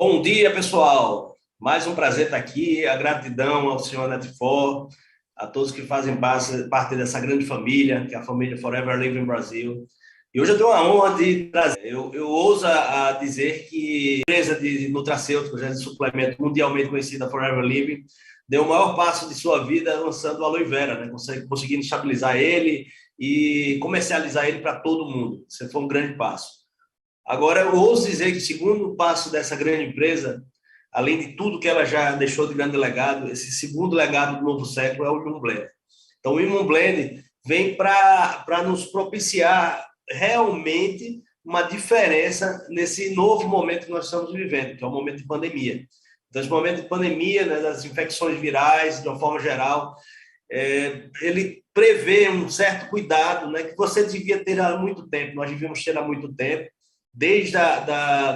Bom dia, pessoal. Mais um prazer estar aqui. A gratidão ao senhor Netfor, a todos que fazem parte dessa grande família, que é a família Forever Living Brasil. E hoje eu tenho a honra de trazer, eu ouso a dizer que a empresa de nutracêuticos, de suplemento mundialmente conhecida Forever Living, deu o maior passo de sua vida lançando o aloe vera, né? Conseguindo estabilizar ele e comercializar ele para todo mundo. Isso foi um grande passo. Agora, eu ouso dizer que o segundo passo dessa grande empresa, além de tudo que ela já deixou de grande legado, esse segundo legado do novo século é o Immune Blend. Então, o Immune Blend vem para nos propiciar realmente uma diferença nesse novo momento que nós estamos vivendo, que é o momento de pandemia. Então, esse momento de pandemia, né, das infecções virais, de uma forma geral, ele prevê um certo cuidado, né, que você devia ter há muito tempo, nós devíamos ter há muito tempo, desde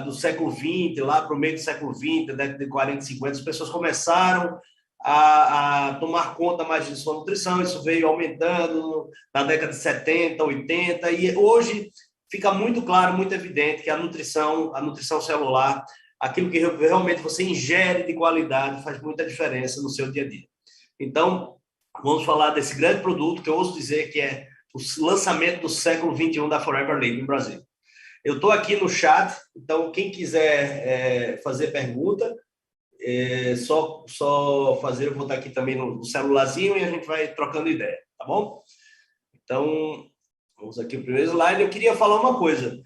do século XX, lá para o meio do século XX, década de 40, 50, as pessoas começaram a tomar conta mais de sua nutrição, isso veio aumentando na década de 70, 80, e hoje fica muito claro, muito evidente que a nutrição celular, aquilo que realmente você ingere de qualidade, faz muita diferença no seu dia a dia. Então, vamos falar desse grande produto que eu ouso dizer que é o lançamento do século XXI da Forever Living Brasil. Eu estou aqui no chat, então quem quiser fazer pergunta, só fazer, eu vou estar aqui também no celularzinho e a gente vai trocando ideia, tá bom? Então, vamos aqui ao primeiro slide. Eu queria falar uma coisa.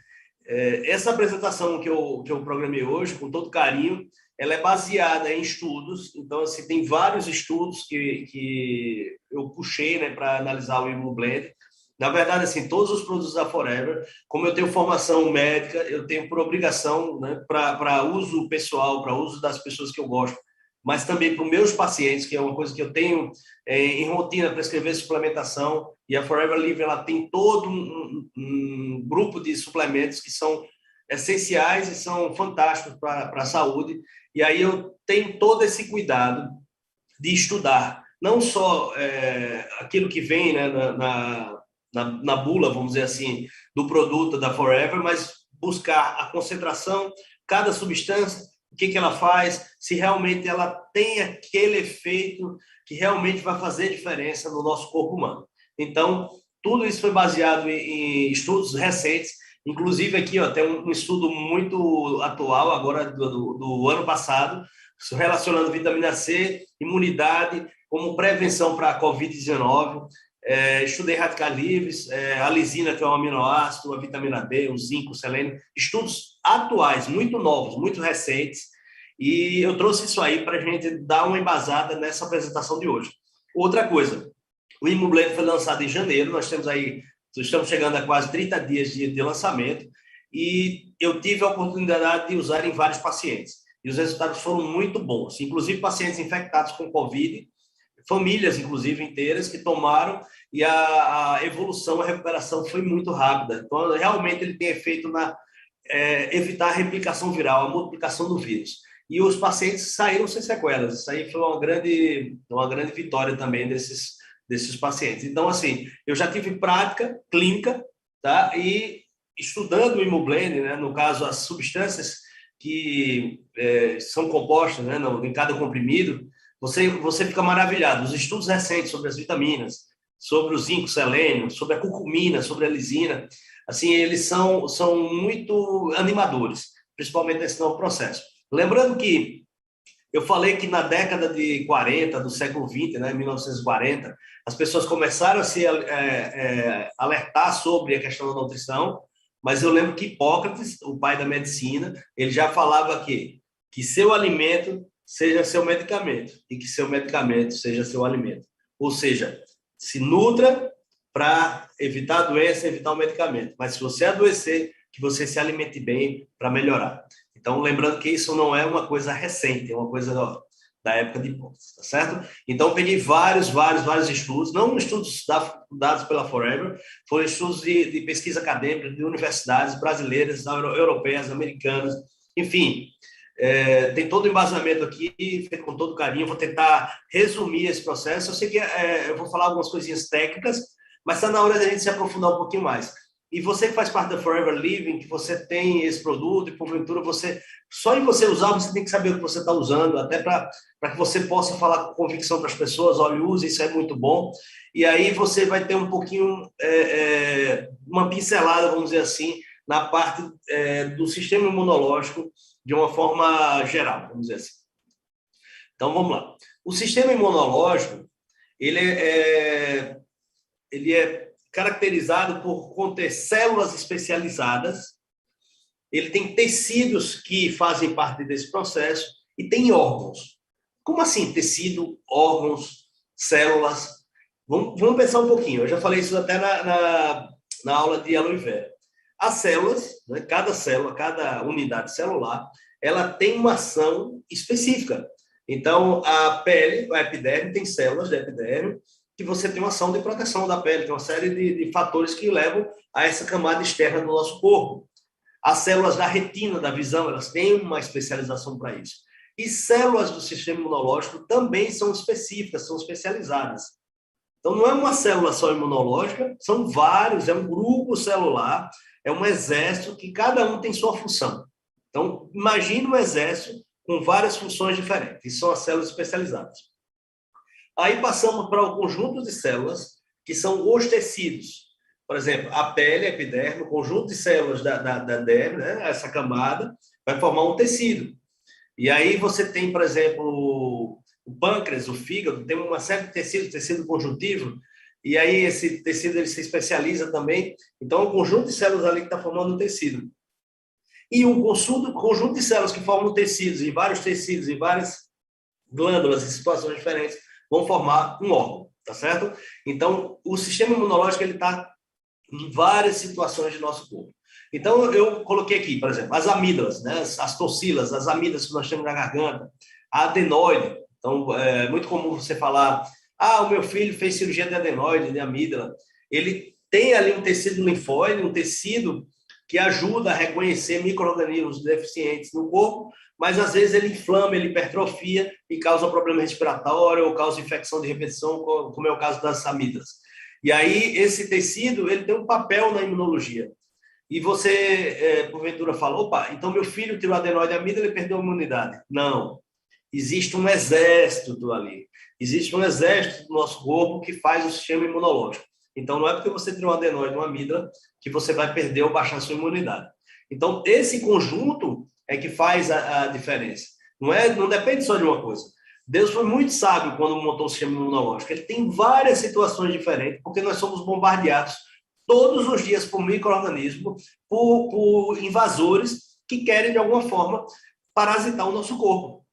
Essa apresentação que eu programei hoje, com todo carinho, ela é baseada em estudos. Então, assim, tem vários estudos que eu puxei, né, para analisar o Immune Blend. Na verdade, assim, todos os produtos da Forever, como eu tenho formação médica, eu tenho por obrigação, né, para uso pessoal, para uso das pessoas que eu gosto, mas também para os meus pacientes, que é uma coisa que eu tenho em rotina para escrever suplementação, e a Forever Living ela tem todo um grupo de suplementos que são essenciais e são fantásticos para a saúde, e aí eu tenho todo esse cuidado de estudar, não só aquilo que vem, né, na bula, vamos dizer assim, do produto da Forever, mas buscar a concentração, cada substância, o que ela faz, se realmente ela tem aquele efeito que realmente vai fazer diferença no nosso corpo humano. Então, tudo isso foi baseado em estudos recentes, inclusive aqui ó, tem um estudo muito atual, agora do ano passado, relacionando vitamina C, imunidade, como prevenção para a Covid-19. Estudei radicais livres, a lisina, que é um aminoácido, a vitamina D, o zinco, o selênio, estudos atuais, muito novos, muito recentes, e eu trouxe isso aí para a gente dar uma embasada nessa apresentação de hoje. Outra coisa, o Immune foi lançado em janeiro, estamos chegando a quase 30 dias de lançamento, e eu tive a oportunidade de usar em vários pacientes, e os resultados foram muito bons, inclusive pacientes infectados com Covid, famílias, inclusive, inteiras que tomaram e a evolução, a recuperação foi muito rápida. Então, realmente, ele tem efeito na evitar a replicação viral, a multiplicação do vírus. E os pacientes saíram sem sequelas. Isso aí foi uma grande vitória também desses pacientes. Então, assim, eu já tive prática clínica, tá? E estudando o Imublend, né? No caso, as substâncias que são compostas, né? Em cada comprimido, você fica maravilhado. Os estudos recentes sobre as vitaminas, sobre o zinco, selênio, sobre a curcumina, sobre a lisina, assim, eles são muito animadores, principalmente nesse novo processo. Lembrando que eu falei que na década de 40, do século 20, né, 1940, as pessoas começaram a se alertar sobre a questão da nutrição, mas eu lembro que Hipócrates, o pai da medicina, ele já falava que seu alimento seja seu medicamento e que seu medicamento seja seu alimento. Ou seja, se nutra para evitar a doença, evitar o medicamento. Mas se você adoecer, que você se alimente bem para melhorar. Então, lembrando que isso não é uma coisa recente, é uma coisa da época de Hipócrates, tá certo? Então, peguei vários estudos, não estudos dados pela Forever, foram estudos de pesquisa acadêmica de universidades brasileiras, europeias, americanas, enfim, tem todo o embasamento aqui, feito com todo carinho. Vou tentar resumir esse processo. Eu sei que eu vou falar algumas coisinhas técnicas, mas está na hora da gente se aprofundar um pouquinho mais. e você que faz parte da Forever Living, que você tem esse produto e porventura só em você usar, você tem que saber o que você está usando, até para que você possa falar com convicção para as pessoas, olha, use, isso é muito bom. E aí você vai ter um pouquinho, uma pincelada, vamos dizer assim, na parte do sistema imunológico de uma forma geral, vamos dizer assim. Então, vamos lá. O sistema imunológico, ele é caracterizado por conter células especializadas, ele tem tecidos que fazem parte desse processo e tem órgãos. Como assim tecido, órgãos, células? Vamos pensar um pouquinho. Eu já falei isso até na aula de aloe vera. As células, né, cada célula, cada unidade celular, ela tem uma ação específica. Então, a pele, a epiderme, tem células da epiderme, que você tem uma ação de proteção da pele, tem uma série de fatores que levam a essa camada externa do nosso corpo. As células da retina, da visão, elas têm uma especialização para isso. E células do sistema imunológico também são específicas, são especializadas. Então, não é uma célula só imunológica, são vários, é um grupo celular, é um exército que cada um tem sua função. Então, imagine um exército com várias funções diferentes, e são as células especializadas. Aí passamos para o conjunto de células, que são os tecidos. Por exemplo, a pele, a epiderme, o conjunto de células da derme, né, essa camada, vai formar um tecido. E aí você tem, por exemplo, o pâncreas, o fígado, tem uma série de tecidos, tecido conjuntivo, e aí esse tecido ele se especializa também. Então, é um conjunto de células ali que está formando um tecido. E um conjunto de células que formam tecidos, e vários tecidos, e várias glândulas, em situações diferentes, vão formar um órgão, tá certo? Então, o sistema imunológico ele está em várias situações do nosso corpo. Então, eu coloquei aqui, por exemplo, as amígdalas, né? As toxilas, as amidas que nós temos na garganta, a adenoide. Então, é muito comum você falar, o meu filho fez cirurgia de adenoide, de amígdala. Ele tem ali um tecido linfóide, um tecido que ajuda a reconhecer micro-organismos deficientes no corpo, mas às vezes ele inflama, ele hipertrofia e causa problema respiratório ou causa infecção de repetição, como é o caso das amígdalas. E aí, esse tecido, ele tem um papel na imunologia. E você, porventura, fala, opa, então meu filho tirou adenoide amígdala e perdeu a imunidade. Não. Existe um exército ali. Existe um exército do nosso corpo que faz o sistema imunológico. Então, não é porque você tirou adenoide uma amígdala que você vai perder ou baixar a sua imunidade. Então, esse conjunto é que faz a diferença. Não depende só de uma coisa. Deus foi muito sábio quando montou o sistema imunológico. Ele tem várias situações diferentes, porque nós somos bombardeados todos os dias por micro-organismos, por invasores que querem, de alguma forma, parasitar o nosso corpo,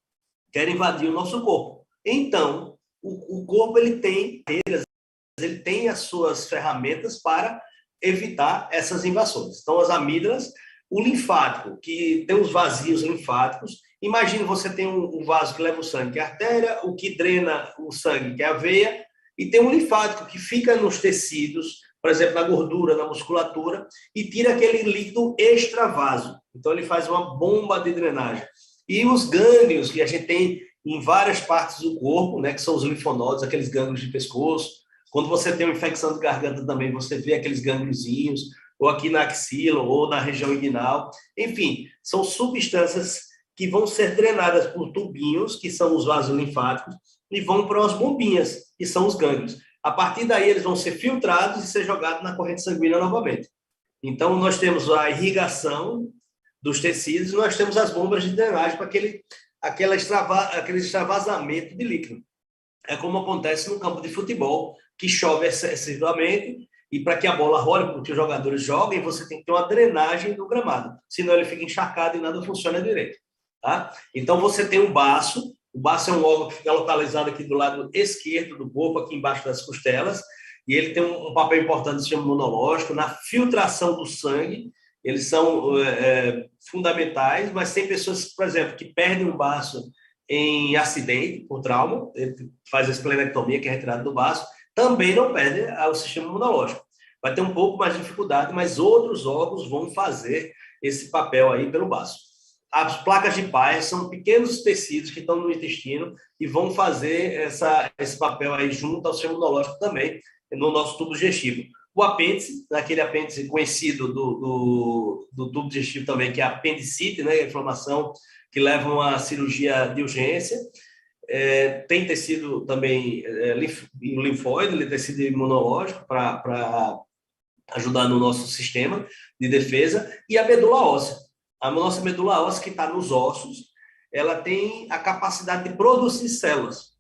querem invadir o nosso corpo. Então, o corpo ele tem as suas ferramentas para evitar essas invasões. Então, as amígdalas, o linfático, que tem os vazios linfáticos. Imagine você tem um vaso que leva o sangue, que é a artéria, o que drena o sangue, que é a veia, e tem um linfático que fica nos tecidos, por exemplo, na gordura, na musculatura, e tira aquele líquido extravaso. Então, ele faz uma bomba de drenagem. E os gânglios que a gente tem em várias partes do corpo, né, que são os linfonodos, aqueles gânglios de pescoço. Quando você tem uma infecção de garganta também, você vê aqueles gângliozinhos, ou aqui na axila, ou na região inguinal. Enfim, são substâncias que vão ser drenadas por tubinhos, que são os vasos linfáticos, e vão para as bombinhas, que são os gânglios. A partir daí, eles vão ser filtrados e ser jogados na corrente sanguínea novamente. Então, nós temos a irrigação dos tecidos, e nós temos as bombas de drenagem para aquele extravasamento de líquido. É como acontece no campo de futebol, que chove excessivamente, e para que a bola role, porque os jogadores joguem, você tem que ter uma drenagem do gramado, senão ele fica encharcado e nada funciona direito. Tá? Então, você tem o baço é um órgão que fica localizado aqui do lado esquerdo do corpo, aqui embaixo das costelas, e ele tem um papel importante no sistema imunológico, na filtração do sangue. Eles são fundamentais, mas tem pessoas, por exemplo, que perdem o baço em acidente, por trauma, ele faz a esplenectomia, que é retirada do baço, também não perde o sistema imunológico. Vai ter um pouco mais de dificuldade, mas outros órgãos vão fazer esse papel aí pelo baço. As placas de Peyer são pequenos tecidos que estão no intestino e vão fazer esse papel aí junto ao sistema imunológico também, no nosso tubo digestivo. o apêndice, aquele apêndice conhecido do tubo digestivo também, que é a apendicite, né, a inflamação que leva a uma cirurgia de urgência. Tem tecido também linfóide, tecido imunológico para ajudar no nosso sistema de defesa, e a medula óssea. A nossa medula óssea, que está nos ossos, ela tem a capacidade de produzir células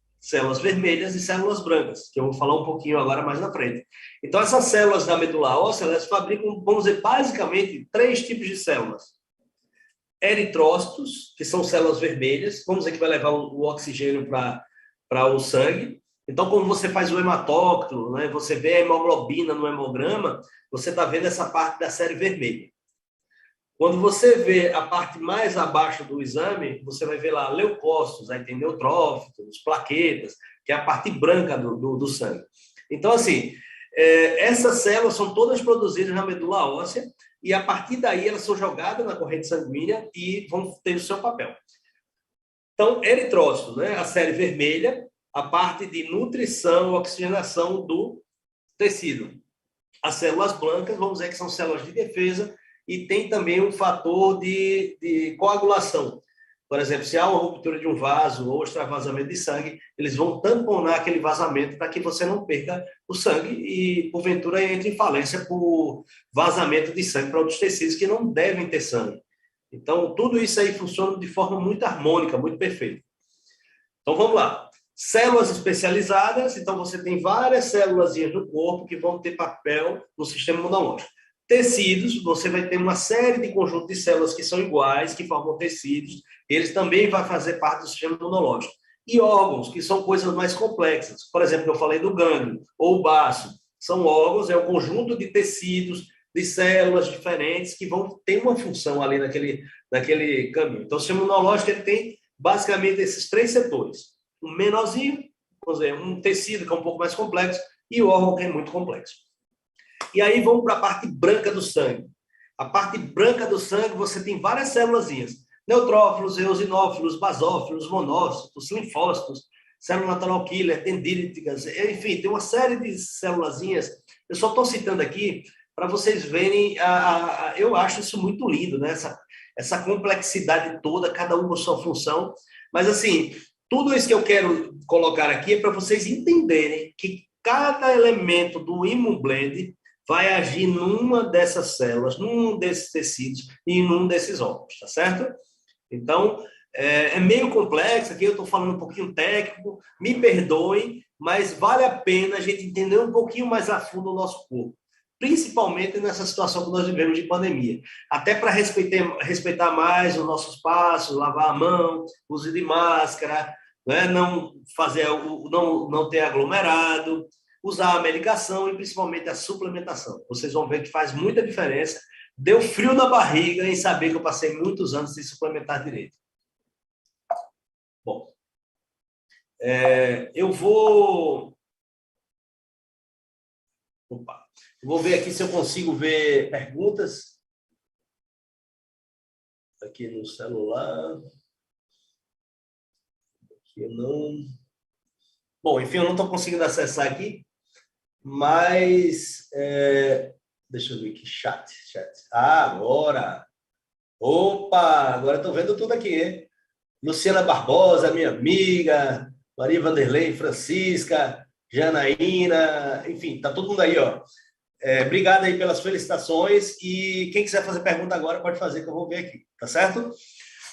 vermelhas e células brancas, que eu vou falar um pouquinho agora mais na frente. Então, essas células da medula óssea, elas fabricam, vamos dizer, basicamente, 3 tipos de células. Eritrócitos, que são células vermelhas, vamos dizer que vai levar o oxigênio para o sangue. Então, quando você faz o hematócrito, né, você vê a hemoglobina no hemograma, você está vendo essa parte da série vermelha. Quando você vê a parte mais abaixo do exame, você vai ver lá leucócitos, aí tem neutrófilos, plaquetas, que é a parte branca do sangue. Então, assim, essas células são todas produzidas na medula óssea e, a partir daí, elas são jogadas na corrente sanguínea e vão ter o seu papel. Então, eritrócito, né, a série vermelha, a parte de nutrição, oxigenação do tecido. As células brancas, vamos dizer que são células de defesa, e tem também um fator de coagulação. Por exemplo, se há uma ruptura de um vaso ou extravasamento de sangue, eles vão tamponar aquele vazamento para que você não perca o sangue e, porventura, entre em falência por vazamento de sangue para outros tecidos que não devem ter sangue. Então, tudo isso aí funciona de forma muito harmônica, muito perfeita. Então, vamos lá. Células especializadas, então você tem várias células no corpo que vão ter papel no sistema imunológico. Tecidos, você vai ter uma série de conjuntos de células que são iguais, que formam tecidos, eles também vão fazer parte do sistema imunológico. E órgãos, que são coisas mais complexas. Por exemplo, eu falei do gânglio ou o baço. São órgãos, é um conjunto de tecidos, de células diferentes que vão ter uma função ali naquele caminho. Então, o sistema imunológico ele tem basicamente esses 3 setores. Um menorzinho, vamos dizer, um tecido que é um pouco mais complexo e o órgão que é muito complexo. E aí vamos para a parte branca do sangue. A parte branca do sangue, você tem várias célulazinhas. Neutrófilos, eosinófilos, basófilos, monócitos, linfócitos, célula natural killer, dendríticas, enfim, tem uma série de célulazinhas. Eu só estou citando aqui para vocês verem, eu acho isso muito lindo, né? Essa complexidade toda, cada uma com sua função. Mas, assim, tudo isso que eu quero colocar aqui é para vocês entenderem que cada elemento do Imublend vai agir numa dessas células, num desses tecidos e num desses órgãos, tá certo? Então, é meio complexo, aqui eu estou falando um pouquinho técnico, me perdoem, mas vale a pena a gente entender um pouquinho mais a fundo o nosso corpo, principalmente nessa situação que nós vivemos de pandemia, até para respeitar mais os nossos passos, lavar a mão, uso de máscara, né? Não ter aglomerado, usar a medicação e principalmente a suplementação. Vocês vão ver que faz muita diferença. Deu frio na barriga em saber que eu passei muitos anos sem suplementar direito. Bom, eu vou... Opa. Vou ver aqui se eu consigo ver perguntas. Aqui no celular. Aqui não... Bom, enfim, eu não estou conseguindo acessar aqui, mas... Deixa eu ver aqui, chat. Agora! Opa! Agora estou vendo tudo aqui, hein? Luciana Barbosa, minha amiga, Maria Vanderlei, Francisca, Janaína, enfim, tá todo mundo aí, ó. Obrigado aí pelas felicitações e quem quiser fazer pergunta agora pode fazer que eu vou ver aqui, tá certo?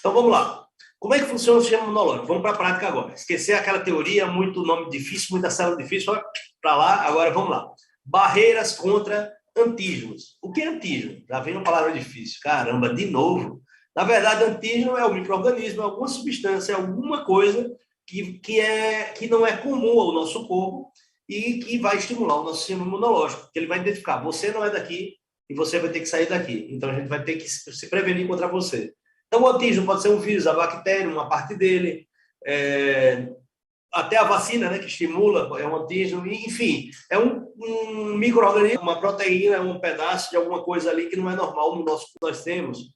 Então vamos lá. Como é que funciona o sistema imunológico? Vamos para a prática agora. Esquecer aquela teoria, muito nome difícil, muita célula difícil, para lá, agora vamos lá. Barreiras contra antígenos. O que é antígeno? Já vem uma palavra difícil. Caramba, de novo. Na verdade, antígeno é um micro-organismo, é alguma substância, é alguma coisa que não é comum ao nosso corpo e que vai estimular o nosso sistema imunológico, que ele vai identificar, você não é daqui e você vai ter que sair daqui. Então, a gente vai ter que se prevenir contra você. Então, o antígeno pode ser um vírus, a bactéria, uma parte dele, até a vacina, né, que estimula, é um antígeno, enfim, é um micro-organismo, uma proteína, um pedaço de alguma coisa ali que não é normal no nosso que nós temos.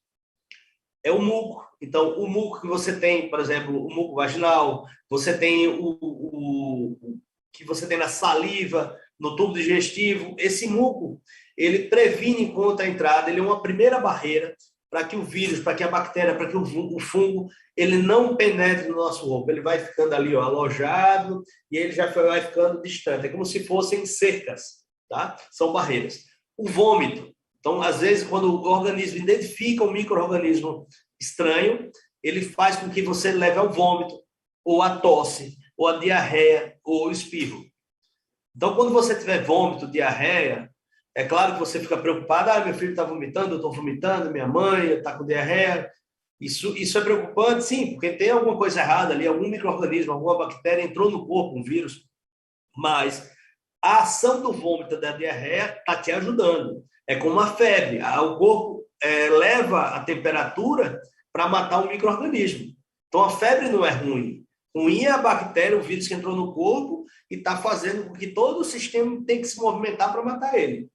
É o muco. Então, o muco que você tem, por exemplo, o muco vaginal, você tem o que você tem na saliva, no tubo digestivo. Esse muco, ele previne contra a entrada, ele é uma primeira barreira para que o vírus, para que a bactéria, para que o fungo, ele não penetre no nosso corpo. Ele vai ficando ali, ó, alojado, e ele já vai ficando distante. É como se fossem cercas, tá? São barreiras. O vômito. Então, às vezes, quando o organismo identifica um micro-organismo estranho, ele faz com que você leve ao vômito, ou a tosse, ou a diarreia, ou o espirro. Então, quando você tiver vômito, diarreia, é claro que você fica preocupado, meu filho está vomitando, eu estou vomitando, minha mãe está com diarreia. Isso é preocupante, sim, porque tem alguma coisa errada ali, algum micro-organismo, alguma bactéria entrou no corpo, um vírus, mas a ação do vômito da diarreia está te ajudando. É como a febre, o corpo leva a temperatura para matar um micro-organismo. Então, a febre não é ruim. Ruim é a bactéria, o vírus que entrou no corpo e está fazendo com que todo o sistema tem que se movimentar para matar ele.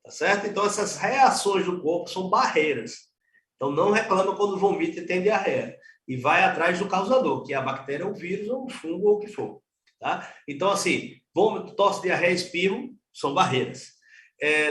Tá certo? Então, essas reações do corpo são barreiras. Então, não reclama quando vomita e tem diarreia. E vai atrás do causador, que é a bactéria, o vírus, ou o fungo, ou o que for. Tá? Então, assim, vômito, tosse, diarreia, espirro, são barreiras.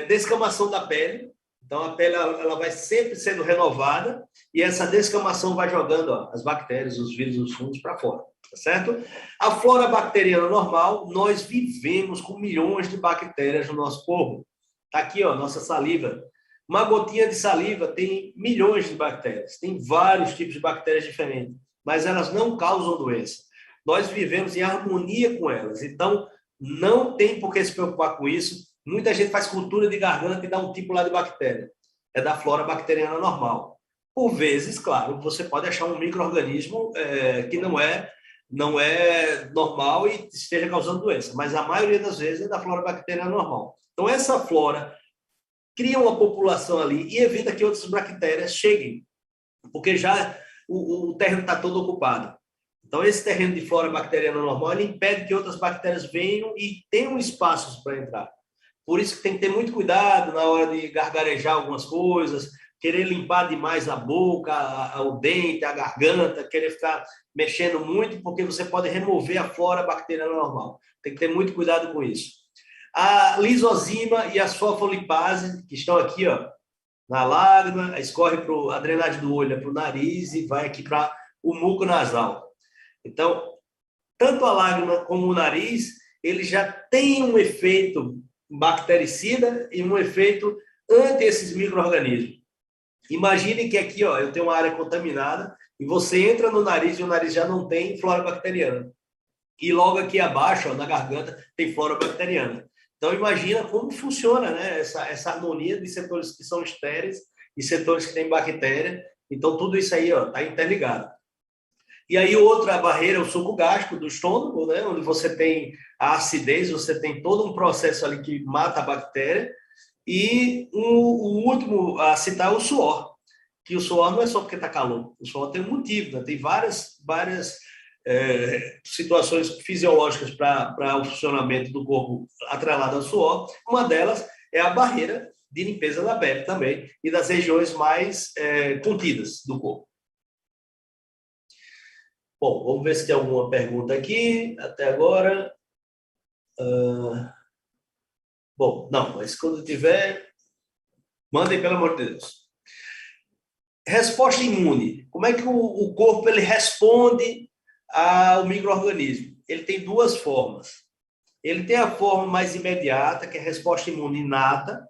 Descamação da pele. Então, a pele ela vai sempre sendo renovada e essa descamação vai jogando, ó, as bactérias, os vírus, os fungos para fora. Tá certo? A flora bacteriana normal, nós vivemos com milhões de bactérias no nosso corpo. Está aqui, ó, nossa saliva. Uma gotinha de saliva tem milhões de bactérias. Tem vários tipos de bactérias diferentes, mas elas não causam doença. Nós vivemos em harmonia com elas. Então, não tem por que se preocupar com isso. Muita gente faz cultura de garganta e dá um tipo lá de bactéria. É da flora bacteriana normal. Por vezes, claro, você pode achar um micro-organismo que não é normal e esteja causando doença, mas a maioria das vezes é da flora bacteriana normal. Então, essa flora cria uma população ali e evita que outras bactérias cheguem, porque já o terreno está todo ocupado. Então, esse terreno de flora bacteriana normal ele impede que outras bactérias venham e tenham espaços para entrar. Por isso que tem que ter muito cuidado na hora de gargarejar algumas coisas, querer limpar demais a boca, o dente, a garganta, querer ficar mexendo muito, porque você pode remover a flora bacteriana normal. Tem que ter muito cuidado com isso. A lisozima e a sofosfolipases, que estão aqui, ó, na lágrima, escorre para a drenagem do olho, para o nariz e vai aqui para o muco nasal. Então, tanto a lágrima como o nariz, ele já tem um efeito bactericida e um efeito anti esses micro-organismos. Imagine que aqui, ó, eu tenho uma área contaminada e você entra no nariz e o nariz já não tem flora bacteriana. E logo aqui abaixo, ó, na garganta, tem flora bacteriana. Então, imagina como funciona, né, essa harmonia de setores que são estéreis e setores que têm bactéria. Então, tudo isso aí está interligado. E aí, outra barreira é o suco gástrico do estômago, né, onde você tem a acidez, você tem todo um processo ali que mata a bactéria. E o último a citar é o suor, que o suor não é só porque está calor, o suor tem um motivo, né? Tem várias situações fisiológicas para o funcionamento do corpo atrelado ao suor. Uma delas é a barreira de limpeza da pele também e das regiões mais contidas do corpo. Bom, vamos ver se tem alguma pergunta aqui até agora. Bom, não, mas quando tiver, mandem, pelo amor de Deus. Resposta imune. Como é que o corpo ele responde ao micro-organismo? Ele tem duas formas. Ele tem a forma mais imediata, que é a resposta imune inata,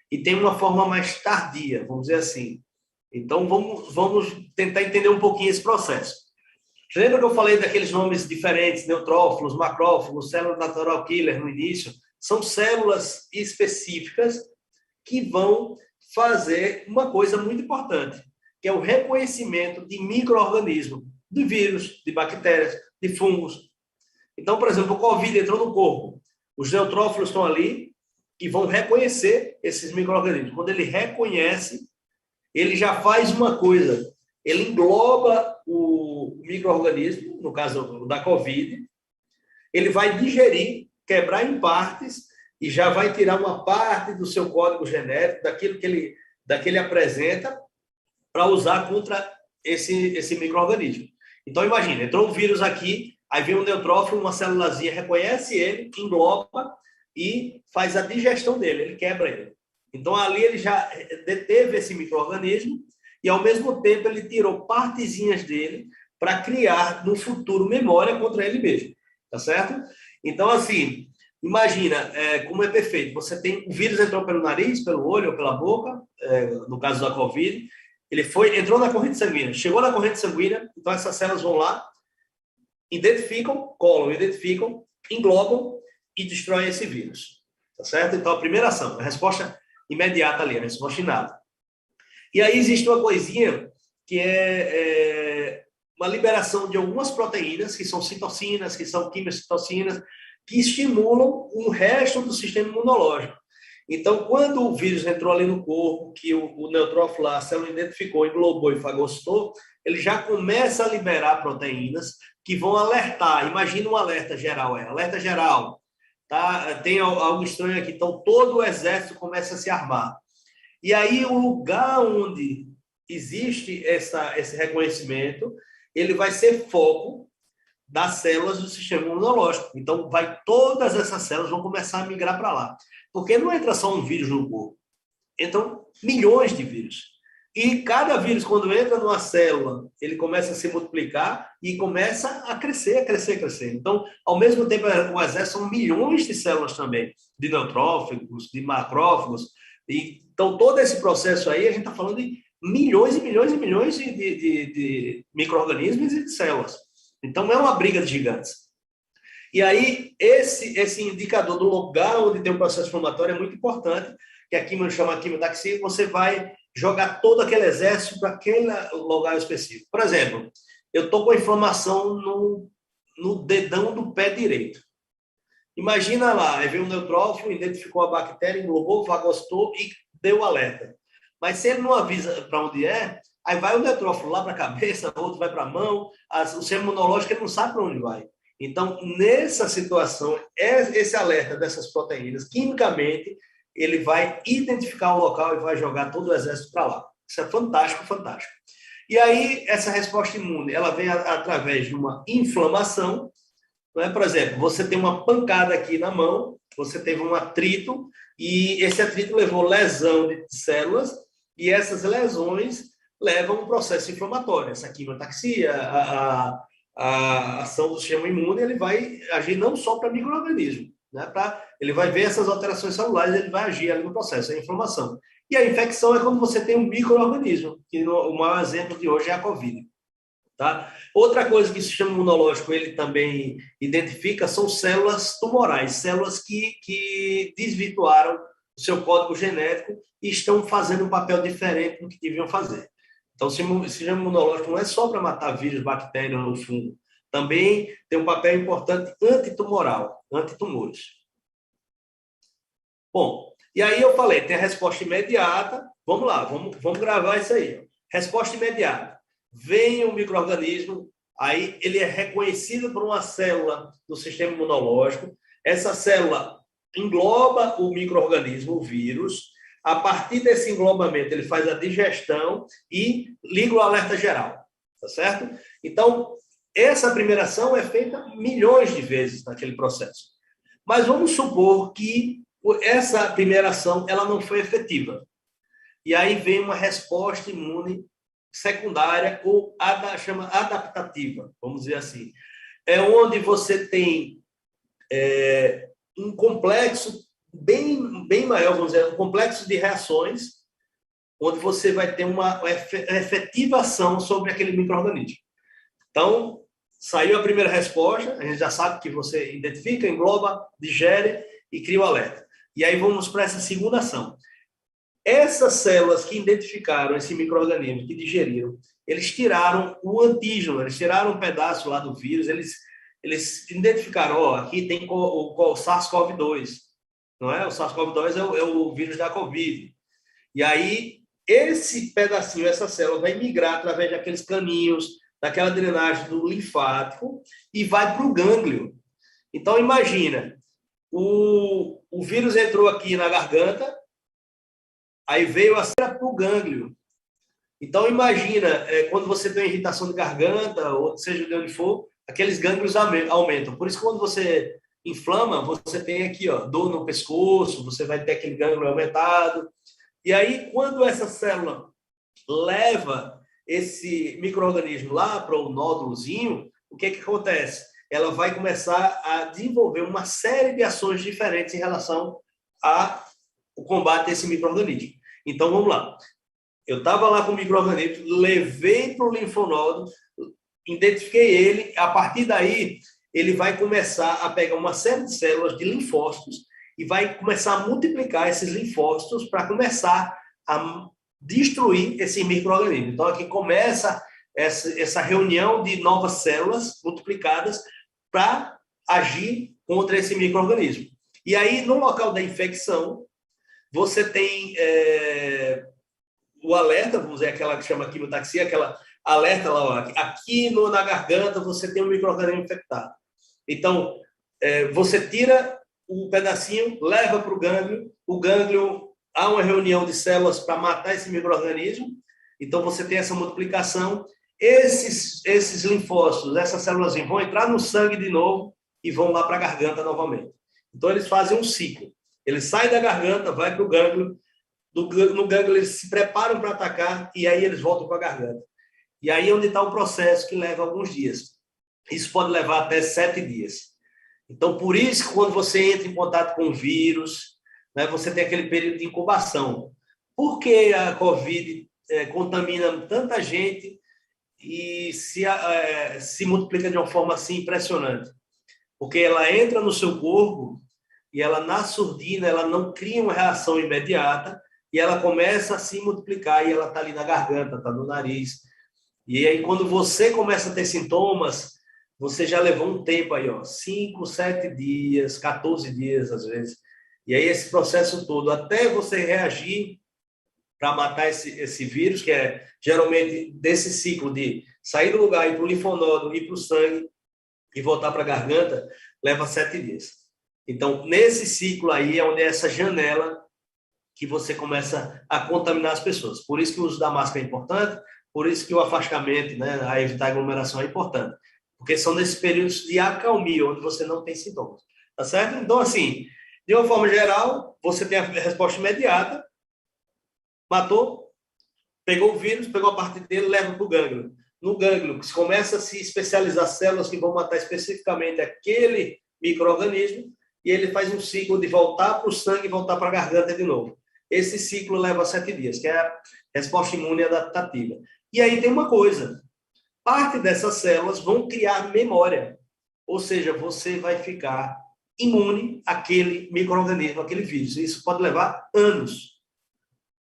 e tem uma forma mais tardia, vamos dizer assim. Então, vamos tentar entender um pouquinho esse processo. Lembra que eu falei daqueles nomes diferentes, neutrófilos, macrófagos, célula natural killer no início? São células específicas que vão fazer uma coisa muito importante, que é o reconhecimento de micro-organismos, de vírus, de bactérias, de fungos. Então, por exemplo, o Covid entrou no corpo. Os neutrófilos estão ali e vão reconhecer esses micro-organismos. Quando ele reconhece, ele já faz uma coisa. Ele engloba o micro-organismo, no caso da Covid, ele vai digerir, quebrar em partes e já vai tirar uma parte do seu código genético, daquilo que ele apresenta, para usar contra esse micro-organismo. Então, imagina, entrou um vírus aqui, aí vem um neutrófilo, uma célulazinha, reconhece ele, engloba, e faz a digestão dele, ele quebra ele. Então, ali ele já deteve esse micro-organismo e, ao mesmo tempo, ele tirou partezinhas dele para criar, no futuro, memória contra ele mesmo. Tá certo? Então, assim, imagina como é perfeito. Você tem o vírus entrou pelo nariz, pelo olho ou pela boca, no caso da Covid, ele entrou na corrente sanguínea, chegou na corrente sanguínea, então essas células vão lá, identificam, colam, identificam, englobam e destroem esse vírus. Tá certo? Então, a primeira ação, a resposta imediata ali, a resposta inata. E aí existe uma coisinha que é uma liberação de algumas proteínas, que são citocinas, que são quimicitocinas, que estimulam o resto do sistema imunológico. Então, quando o vírus entrou ali no corpo, que o neutrófilo, a célula identificou, englobou e fagocitou, ele já começa a liberar proteínas que vão alertar. Imagina um alerta geral, alerta geral. Tá? Tem algo estranho aqui. Então, todo o exército começa a se armar. E aí, o lugar onde existe esse reconhecimento, ele vai ser foco das células do sistema imunológico. Então, todas essas células vão começar a migrar para lá. Porque não entra só um vírus no corpo, entram milhões de vírus. E cada vírus, quando entra numa célula, ele começa a se multiplicar e começa a crescer, a crescer, a crescer. Então, ao mesmo tempo, o exército são milhões de células também, de neutrófagos, de macrófagos. Então, todo esse processo aí, a gente está falando de milhões e milhões e milhões de micro-organismos e de células. Então, é uma briga de gigantes. E aí, esse indicador do lugar onde tem um processo inflamatório é muito importante, que aqui chama quimiotaxia, você vai jogar todo aquele exército para aquele lugar específico. Por exemplo, eu estou com inflamação no dedão do pé direito. Imagina lá, aí veio um neutrófilo, identificou a bactéria, englobou, fagocitou e deu alerta. Mas se ele não avisa para onde aí vai o neutrófilo lá para a cabeça, outro vai para a mão, o sistema imunológico ele não sabe para onde vai. Então, nessa situação, esse alerta dessas proteínas, quimicamente, ele vai identificar o local e vai jogar todo o exército para lá. Isso é fantástico, fantástico. E aí, essa resposta imune, ela vem através de uma inflamação. Não é? Por exemplo, você tem uma pancada aqui na mão, você teve um atrito, e esse atrito levou lesão de células, e essas lesões levam a um processo inflamatório. Essa quimiotaxia, a ação do sistema imune, ele vai agir não só para micro-organismo, né? Ele vai ver essas alterações celulares, ele vai agir ali no processo, a inflamação. E a infecção é quando você tem um micro-organismo, que o maior exemplo de hoje é a Covid. Tá? Outra coisa que o sistema imunológico ele também identifica são células tumorais, células que desvirtuaram o seu código genético e estão fazendo um papel diferente do que deviam fazer. Então, o sistema imunológico não é só para matar vírus, bactérias ou fungo, também tem um papel importante antitumoral, antitumores. Bom, e aí eu falei, tem a resposta imediata, vamos lá, vamos gravar isso aí. Resposta imediata. Vem um micro-organismo, aí ele é reconhecido por uma célula do sistema imunológico, essa célula engloba o micro-organismo, o vírus, a partir desse englobamento ele faz a digestão e liga o alerta geral, tá certo? Então, essa primeira ação é feita milhões de vezes naquele processo. Mas vamos supor que essa primeira ação ela não foi efetiva. E aí vem uma resposta imune secundária ou chama adaptativa, vamos dizer assim. É onde você tem um complexo bem maior, vamos dizer, um complexo de reações, onde você vai ter uma efetiva ação sobre aquele micro-organismo. Então, saiu a primeira resposta, a gente já sabe que você identifica, engloba, digere e cria o alerta. E aí vamos para essa segunda ação. Essas células que identificaram esse micro-organismo, que digeriram, eles tiraram o antígeno, eles tiraram um pedaço lá do vírus, eles identificaram, aqui tem o SARS-CoV-2, não é? O SARS-CoV-2 é o vírus da Covid. E aí, esse pedacinho, essa célula vai migrar através daqueles caninhos, daquela drenagem do linfático e vai para o gânglio. Então, imagina, o vírus entrou aqui na garganta, aí veio a célula para o gânglio. Então, imagina, quando você tem irritação de garganta, ou seja de onde for, aqueles gânglios aumentam. Por isso, quando você inflama, você tem aqui, ó, dor no pescoço, você vai ter aquele gânglio aumentado. E aí, quando essa célula leva esse micro-organismo lá para o nódulozinho, o que acontece? Ela vai começar a desenvolver uma série de ações diferentes em relação ao combate a esse micro-organismo. Então, vamos lá. Eu estava lá com o micro-organismo, levei para o linfonodo, identifiquei ele, a partir daí, ele vai começar a pegar uma série de células de linfócitos e vai começar a multiplicar esses linfócitos para começar a destruir esse micro-organismo. Então, aqui começa essa reunião de novas células multiplicadas para agir contra esse micro-organismo. E aí, no local da infecção, você tem o alerta, vamos dizer, aquela que chama quimiotaxia, aquela alerta lá, ó, aqui na garganta você tem um micro-organismo infectado. Então, você tira um pedacinho, leva para o gânglio, há uma reunião de células para matar esse micro-organismo, então você tem essa multiplicação, esses linfócitos, essas células vão entrar no sangue de novo e vão lá para a garganta novamente. Então, eles fazem um ciclo. Eles saem da garganta, vai para o gânglio, no gânglio eles se preparam para atacar e aí eles voltam para a garganta. E aí é onde está o processo que leva alguns dias. Isso pode levar até 7 dias. Então, por isso que quando você entra em contato com o vírus, né, você tem aquele período de incubação. Por que a Covid contamina tanta gente e se multiplica de uma forma assim impressionante? Porque ela entra no seu corpo e ela, na surdina, ela não cria uma reação imediata e ela começa a se multiplicar e ela está ali na garganta, está no nariz. E aí, quando você começa a ter sintomas, você já levou um tempo aí, ó, 5, 7 dias, 14 dias, às vezes. E aí, esse processo todo, até você reagir para matar esse vírus, que é geralmente desse ciclo de sair do lugar, ir para o linfonodo, ir para o sangue e voltar para a garganta, leva 7 dias. Então, nesse ciclo aí é onde é essa janela que você começa a contaminar as pessoas. Por isso que o uso da máscara é importante, por isso que o afastamento, né, a evitar aglomeração é importante. Porque são nesses períodos de acalmia, onde você não tem sintomas. Tá certo? Então, assim, de uma forma geral, você tem a resposta imediata, matou, pegou o vírus, pegou a parte dele, leva para o gânglio. No gânglio, começa a se especializar células que vão matar especificamente aquele micro-organismo, e ele faz um ciclo de voltar para o sangue e voltar para a garganta de novo. Esse ciclo leva 7 dias, que é a resposta imune adaptativa. E aí tem uma coisa, parte dessas células vão criar memória, ou seja, você vai ficar imune àquele micro-organismo, àquele vírus. Isso pode levar anos.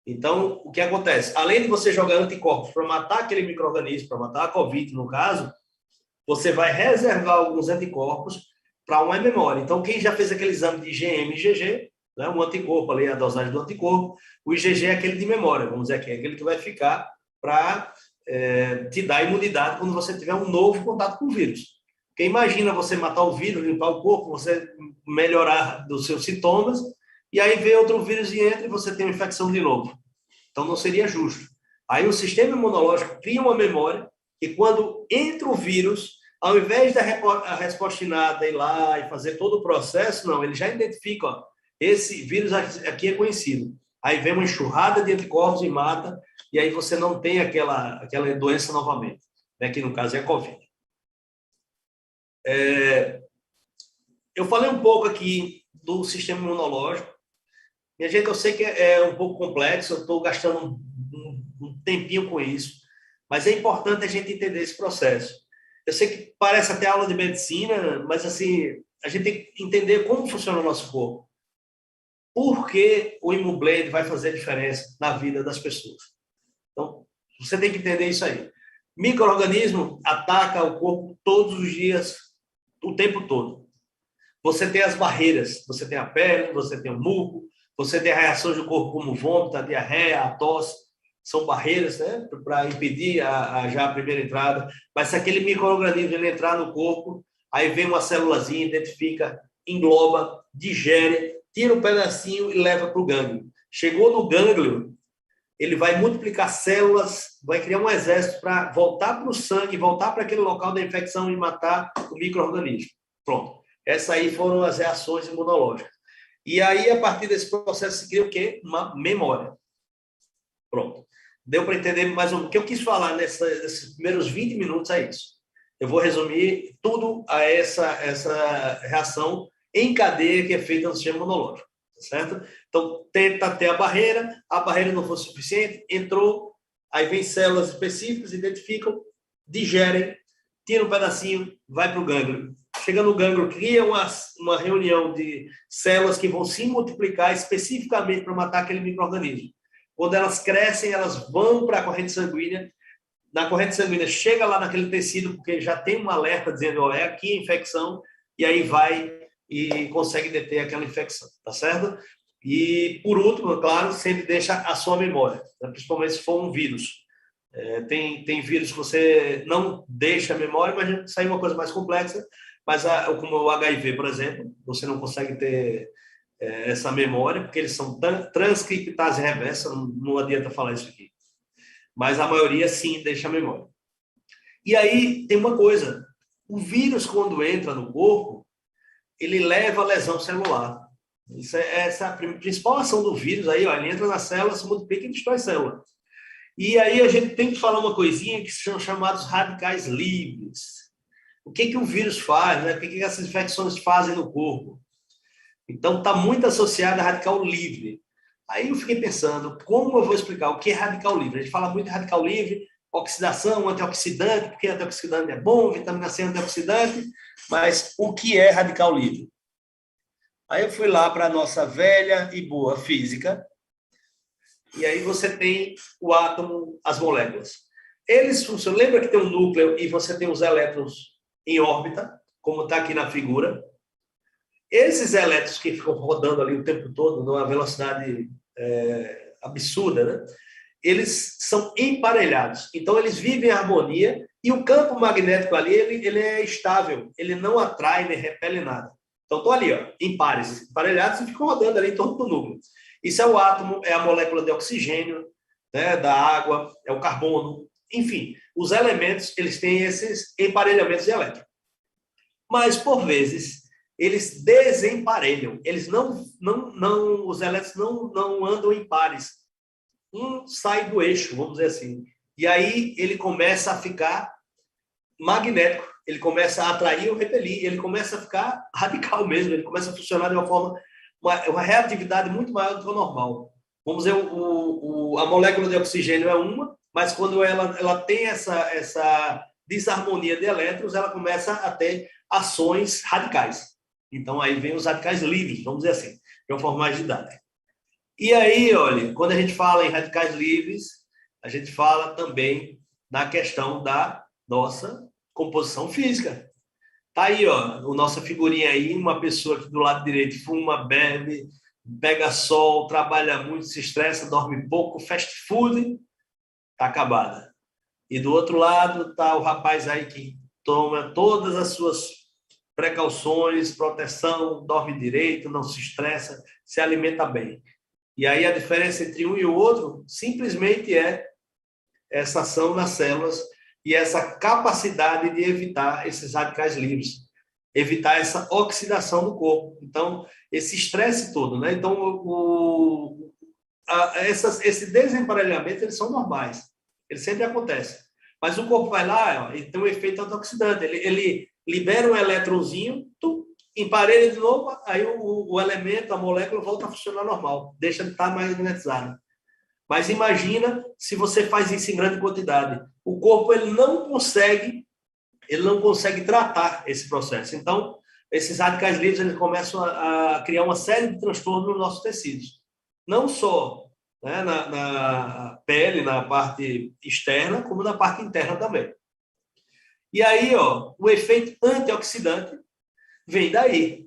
Então, o que acontece? Além de você jogar anticorpos para matar aquele micro-organismo, para matar a Covid, no caso, você vai reservar alguns anticorpos para uma memória. Então, quem já fez aquele exame de IgM e IgG, né, um anticorpo ali, a dosagem do anticorpo, o IgG é aquele de memória, vamos dizer aqui, é aquele que vai ficar para te dar imunidade quando você tiver um novo contato com o vírus. Porque imagina você matar o vírus, limpar o corpo, você melhorar dos seus sintomas, e aí vem outro vírus e entra e você tem uma infecção de novo. Então, não seria justo. Aí o sistema imunológico cria uma memória e quando entra o vírus, ao invés da resposta inata ir lá e fazer todo o processo, não, ele já identifica, ó, esse vírus aqui é conhecido. Aí vem uma enxurrada de anticorpos e mata, e aí você não tem aquela doença novamente, né, que no caso é a Covid. Eu falei um pouco aqui do sistema imunológico. Minha gente, eu sei que é um pouco complexo, eu estou gastando um tempinho com isso, mas é importante a gente entender esse processo. Eu sei que parece até aula de medicina, mas assim, a gente tem que entender como funciona o nosso corpo. Por que o Imublend vai fazer diferença na vida das pessoas? Então, você tem que entender isso aí. Micro-organismo ataca o corpo todos os dias, o tempo todo. Você tem as barreiras, você tem a pele, você tem o muco, você tem a reação do corpo como vômito, a diarreia, a tosse, são barreiras, né, para impedir já a primeira entrada. Mas se aquele micro-organismo ele entrar no corpo, aí vem uma célulazinha, identifica, engloba, digere, tira um pedacinho e leva para o gânglio. Chegou no gânglio, ele vai multiplicar células, vai criar um exército para voltar para o sangue, voltar para aquele local da infecção e matar o micro-organismo. Pronto. Essas aí foram as reações imunológicas. E aí, a partir desse processo, se cria o quê? Uma memória. Pronto. Deu para entender mais um. O que eu quis falar nesses primeiros 20 minutos é isso. Eu vou resumir tudo a essa reação em cadeia que é feita no sistema imunológico, tá certo? Então, tenta ter a barreira não foi suficiente, entrou, aí vem células específicas, identificam, digerem, tira um pedacinho, vai para o gânglio. Chega no gânglio, cria uma reunião de células que vão se multiplicar especificamente para matar aquele micro-organismo. Quando elas crescem, elas vão para a corrente sanguínea. Na corrente sanguínea, chega lá naquele tecido, porque já tem um alerta dizendo, ó, é aqui a infecção, e aí vai e consegue deter aquela infecção, tá certo? E, por último, claro, sempre deixa a sua memória, né? Principalmente se for um vírus. Tem vírus que você não deixa a memória, mas isso aí é uma coisa mais complexa, mas como o HIV, por exemplo, você não consegue ter essa memória, porque eles são transcriptase reversa, não adianta falar isso aqui. Mas a maioria, sim, deixa a memória. E aí, tem uma coisa. O vírus, quando entra no corpo, ele leva a lesão celular. Essa é a principal ação do vírus. Aí, ó, ele entra na célula, se multiplica e destrói a célula. E aí, a gente tem que falar uma coisinha que são chamados radicais livres. O que o vírus faz, né? O que essas infecções fazem no corpo? Então, está muito associado a radical livre. Aí eu fiquei pensando, como eu vou explicar o que é radical livre? A gente fala muito de radical livre, oxidação, antioxidante, porque antioxidante é bom, vitamina C é antioxidante, mas o que é radical livre? Aí eu fui lá para a nossa velha e boa física, e aí você tem o átomo, as moléculas. Eles funcionam, lembra que tem um núcleo e você tem os elétrons em órbita, como está aqui na figura? Esses elétrons que ficam rodando ali o tempo todo, numa velocidade absurda, né? Eles são emparelhados. Então, eles vivem em harmonia e o campo magnético ali, ele é estável. Ele não atrai nem repele nada. Então, estão ali, ó, em pares, emparelhados e ficam rodando ali em torno do núcleo. Isso é o átomo, é a molécula de oxigênio, né, da água, é o carbono. Enfim, os elementos, eles têm esses emparelhamentos de elétrons. Mas, por vezes, eles desemparelham. Eles os elétrons não andam em pares. Um sai do eixo, vamos dizer assim. E aí ele começa a ficar magnético, ele começa a atrair ou repelir, ele começa a ficar radical mesmo, ele começa a funcionar de uma forma, uma reatividade muito maior do que o normal. Vamos dizer, a molécula de oxigênio é uma, mas quando ela tem essa desarmonia de elétrons, ela começa a ter ações radicais. Então, aí vem os radicais livres, vamos dizer assim, de uma forma mais didática. E aí, olha, quando a gente fala em radicais livres, a gente fala também na questão da nossa composição física. Tá aí, ó, a nossa figurinha aí, uma pessoa que do lado direito fuma, bebe, pega sol, trabalha muito, se estressa, dorme pouco, fast food, tá acabada. E do outro lado tá o rapaz aí que toma todas as suas precauções, proteção, dorme direito, não se estressa, se alimenta bem. E aí a diferença entre um e o outro simplesmente é essa ação nas células e essa capacidade de evitar esses radicais livres, evitar essa oxidação do corpo. Então, esse estresse todo, né? Então, esse desemparelhamento, eles são normais, eles sempre acontecem. Mas o corpo vai lá, ó, e tem um efeito antioxidante, ele libera um elétronzinho, emparelha de novo, aí o elemento, a molécula volta a funcionar normal, deixa de estar magnetizado. Mas imagina se você faz isso em grande quantidade. O corpo ele não consegue tratar esse processo. Então, esses radicais livres eles começam a criar uma série de transtornos nos nossos tecidos. Não só, né, na pele, na parte externa, como na parte interna também. E aí, ó, o efeito antioxidante vem daí.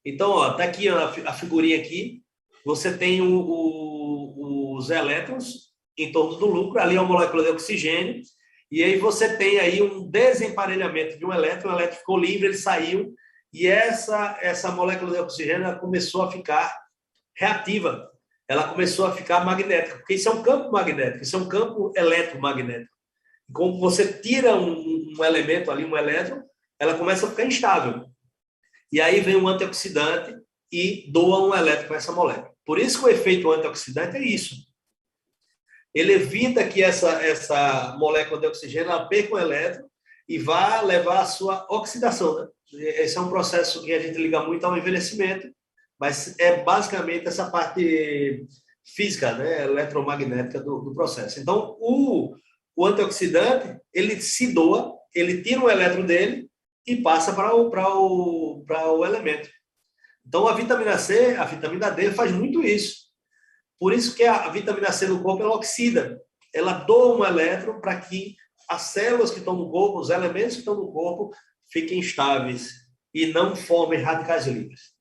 Então, ó, tá aqui ó, a figurinha aqui. Você tem os elétrons em torno do núcleo, ali é uma molécula de oxigênio, e aí você tem aí um desemparelhamento de um elétron, o elétron ficou livre, ele saiu, e essa molécula de oxigênio ela começou a ficar reativa, ela começou a ficar magnética, porque isso é um campo magnético, isso é um campo eletromagnético. Como você tira um elemento ali, um elétron, ela começa a ficar instável. e aí vem um antioxidante e doa um elétron para essa molécula. Por isso que o efeito antioxidante é isso. Ele evita que essa molécula de oxigênio ela perca o elétron e vá levar a sua oxidação. Né? Esse é um processo que a gente liga muito ao envelhecimento, mas é basicamente essa parte física, né, eletromagnética do processo. Então, o antioxidante, ele se doa, ele tira o elétron dele e passa para o elemento. Então, a vitamina C, a vitamina D faz muito isso. Por isso que a vitamina C no corpo, ela oxida. Ela doa um elétron para que as células que estão no corpo, os elementos que estão no corpo, fiquem estáveis e não formem radicais livres.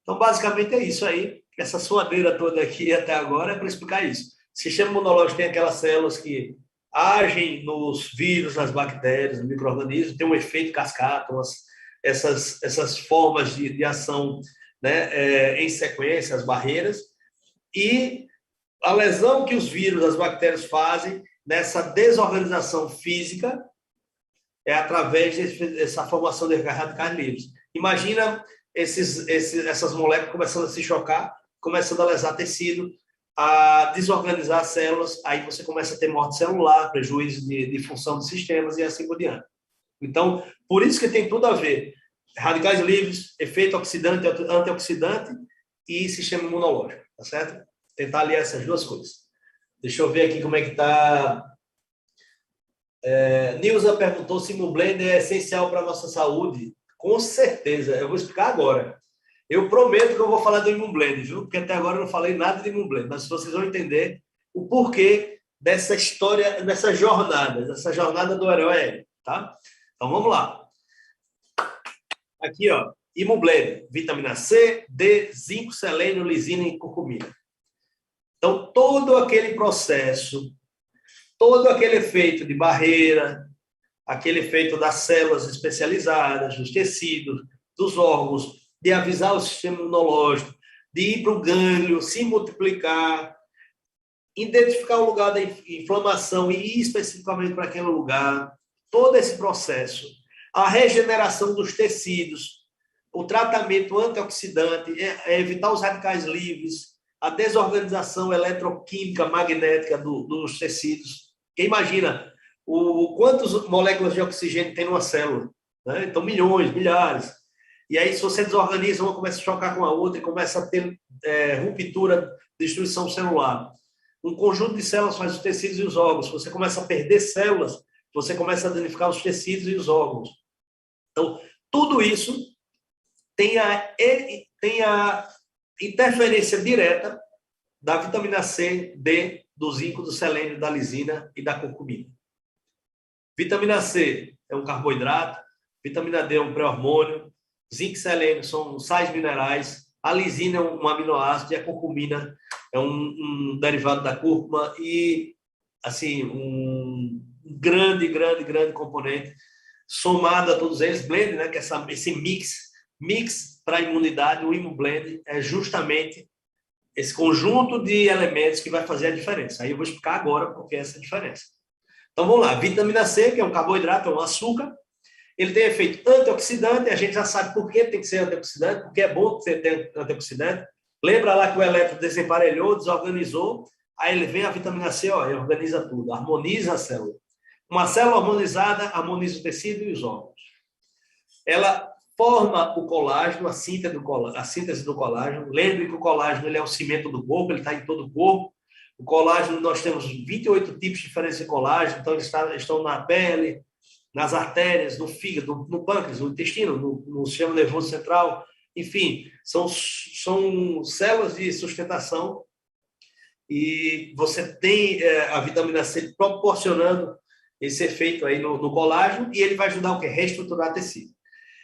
Então, basicamente, é isso aí. Essa suadeira toda aqui até agora é para explicar isso. O sistema imunológico tem aquelas células que agem nos vírus, nas bactérias, no micro-organismo, tem um efeito cascata, essas formas de ação, né, em sequência, as barreiras, e a lesão que os vírus, as bactérias fazem nessa desorganização física é através dessa formação de radicais livres. Imagina essas moléculas começando a se chocar, começando a lesar tecido, a desorganizar as células, aí você começa a ter morte celular, prejuízo de função de sistemas e assim por diante. Então, por isso que tem tudo a ver. Radicais livres, efeito oxidante, antioxidante e sistema imunológico, tá certo? Tentar aliar essas duas coisas. Deixa eu ver aqui como é que está. Nilza perguntou se Imublend é essencial para a nossa saúde. Com certeza, eu vou explicar agora. Eu prometo que eu vou falar do Imublend, viu? Porque até agora eu não falei nada de Imublend, mas vocês vão entender o porquê dessa história, dessa jornada do herói, tá? Então vamos lá. Aqui, ó, Imublend, vitamina C, D, zinco, selênio, lisina e curcumina. Então, todo aquele processo, todo aquele efeito de barreira, aquele efeito das células especializadas, dos tecidos, dos órgãos, de avisar o sistema imunológico, de ir para o gânglio, se multiplicar, identificar o lugar da inflamação e ir especificamente para aquele lugar, todo esse processo, a regeneração dos tecidos, o tratamento antioxidante, evitar os radicais livres, a desorganização eletroquímica magnética dos tecidos. Quem imagina quantas moléculas de oxigênio tem numa célula? Né? Então, milhões, milhares. E aí, se você desorganiza, uma começa a chocar com a outra e começa a ter ruptura, destruição celular. Um conjunto de células faz os tecidos e os órgãos. Se você começa a perder células, você começa a danificar os tecidos e os órgãos. Então, tudo isso tem a interferência direta da vitamina C, D, do zinco, do selênio, da lisina e da curcumina. Vitamina C é um carboidrato, vitamina D é um pré-hormônio, zinco e selênio são sais minerais, a lisina é um aminoácido e a curcumina é um derivado da cúrcuma e, assim, um grande componente somado a todos eles, blend, né, que é esse mix para a imunidade, o Imublend é justamente esse conjunto de elementos que vai fazer a diferença. Aí eu vou explicar agora por que essa diferença. Então vamos lá, vitamina C, que é um carboidrato, é um açúcar, ele tem efeito antioxidante, a gente já sabe por que tem que ser antioxidante, porque é bom você ter antioxidante. Lembra lá que o elétron desemparelhou, desorganizou, aí ele vem a vitamina C, ó, e organiza tudo, harmoniza a célula. Uma célula harmonizada harmoniza o tecido e os órgãos. Ela forma o colágeno, a síntese do colágeno. Lembre que o colágeno ele é o cimento do corpo, ele está em todo o corpo. O colágeno, nós temos 28 tipos diferentes de colágeno, então eles estão na pele, nas artérias, no fígado, no pâncreas, no intestino, no sistema nervoso central. Enfim, são células de sustentação e você tem a vitamina C proporcionando esse efeito aí no colágeno e ele vai ajudar o quê? Reestruturar tecido.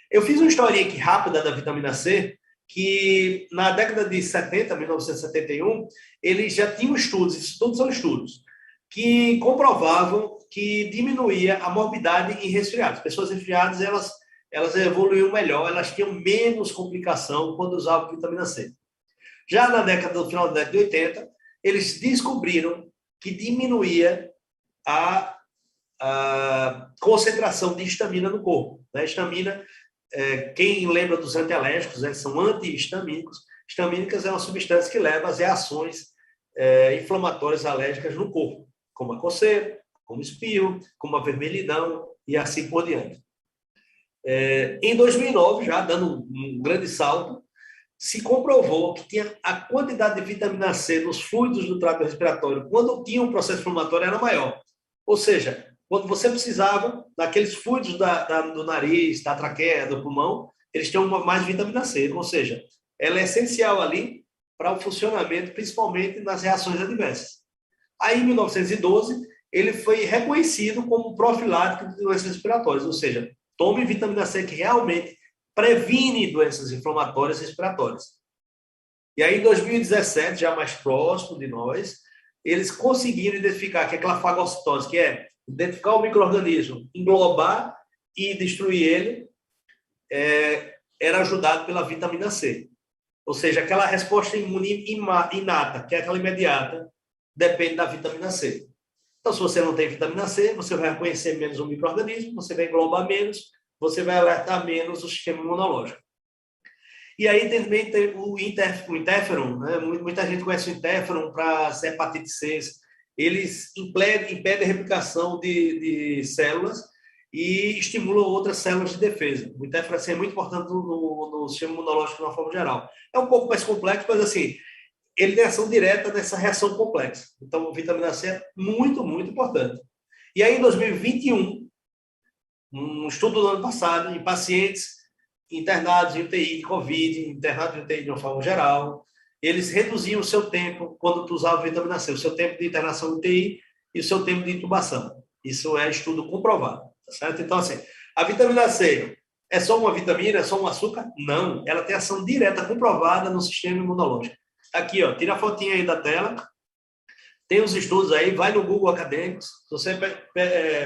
Eu fiz uma historinha aqui rápida da vitamina C, que na década de 70, 1971, eles já tinham estudos, isso todos são estudos, que comprovavam que diminuía a morbidade em resfriados. Pessoas resfriadas, elas evoluíam melhor, elas tinham menos complicação quando usavam vitamina C. Já no final da década de 80, eles descobriram que diminuía a concentração de histamina no corpo. A histamina Quem lembra dos antialérgicos, eles são antihistamínicos. Histamínicas é uma substância que leva às reações inflamatórias alérgicas no corpo, como a coceira, como espirro, como a vermelhidão e assim por diante. Em 2009, já dando um grande salto, se comprovou que tinha a quantidade de vitamina C nos fluidos do trato respiratório, quando tinha um processo inflamatório, era maior. Ou seja, quando você precisava daqueles fluidos do nariz, da traqueia, do pulmão, eles tinham mais vitamina C. Ou seja, ela é essencial ali para o funcionamento, principalmente nas reações adversas. Aí, em 1912, ele foi reconhecido como profilático de doenças respiratórias, ou seja, tome vitamina C que realmente previne doenças inflamatórias respiratórias. E aí, em 2017, já mais próximo de nós, eles conseguiram identificar que aquela fagocitose, que é identificar o micro-organismo, englobar e destruir ele, era ajudado pela vitamina C. Ou seja, aquela resposta imune inata, que é aquela imediata, depende da vitamina C. Então, se você não tem vitamina C, você vai reconhecer menos o micro-organismo, você vai englobar menos, você vai alertar menos o sistema imunológico. E aí também tem o interferon, né? Muita gente conhece o interferon para hepatite C. Eles impedem a replicação de células e estimulam outras células de defesa. O interferon assim, é muito importante no sistema imunológico de uma forma geral. É um pouco mais complexo, mas assim, ele tem ação direta nessa reação complexa. Então, a vitamina C é muito, muito importante. E aí, em 2021, um estudo do ano passado, em pacientes internados em UTI de Covid, internados em UTI de uma forma geral, eles reduziam o seu tempo quando tu usava vitamina C, o seu tempo de internação em UTI e o seu tempo de intubação. Isso é estudo comprovado, tá certo? Então, assim, a vitamina C é só uma vitamina, é só um açúcar? Não, ela tem ação direta comprovada no sistema imunológico. Aqui, ó, tira a fotinha aí da tela. Tem os estudos aí, vai no Google Acadêmicos, se você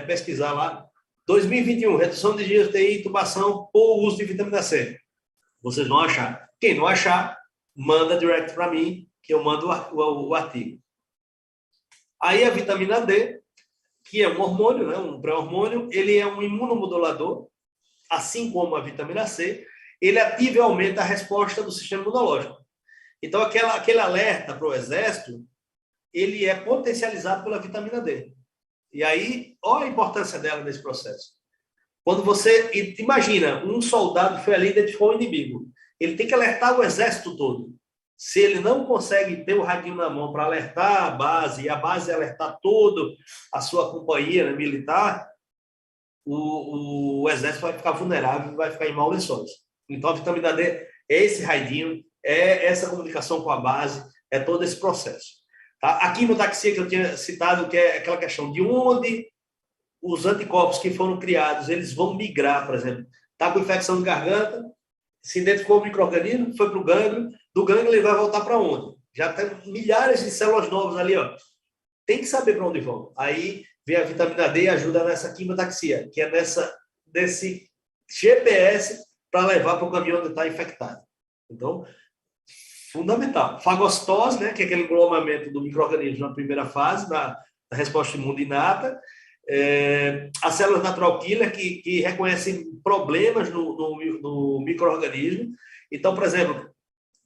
pesquisar lá, 2021, redução de dias de UTI, intubação por uso de vitamina C. Vocês vão achar. Quem não achar, manda direct para mim, que eu mando o artigo. Aí a vitamina D, que é um hormônio, né, um pré-hormônio, ele é um imunomodulador, assim como a vitamina C, ele ativa e aumenta a resposta do sistema imunológico. Então, aquele alerta para o exército, ele é potencializado pela vitamina D. E aí, olha a importância dela nesse processo. Quando você imagina, um soldado foi ali e identificou o inimigo, ele tem que alertar o exército todo. Se ele não consegue ter o radinho na mão para alertar a base, e a base alertar toda a sua companhia, né, militar, o exército vai ficar vulnerável, vai ficar em maus lençóis. Então, a vitamina D é esse radinho, é essa comunicação com a base, é todo esse processo. Tá? A quimiotaxia que eu tinha citado, que é aquela questão de onde os anticorpos que foram criados, eles vão migrar, por exemplo. Está com infecção de garganta, se identificou o micro-organismo, foi para o gânglio, do gânglio ele vai voltar para onde? Já tem milhares de células novas ali, ó. Tem que saber para onde vão. Aí vem a vitamina D e ajuda nessa quimiotaxia, que é desse GPS para levar para o caminho onde está infectado. Então, fundamental. Fagocitose, né, que é aquele englobamento do micro-organismo na primeira fase, da resposta imune inata. As células natural killer, que reconhecem problemas no micro-organismo. Então, por exemplo,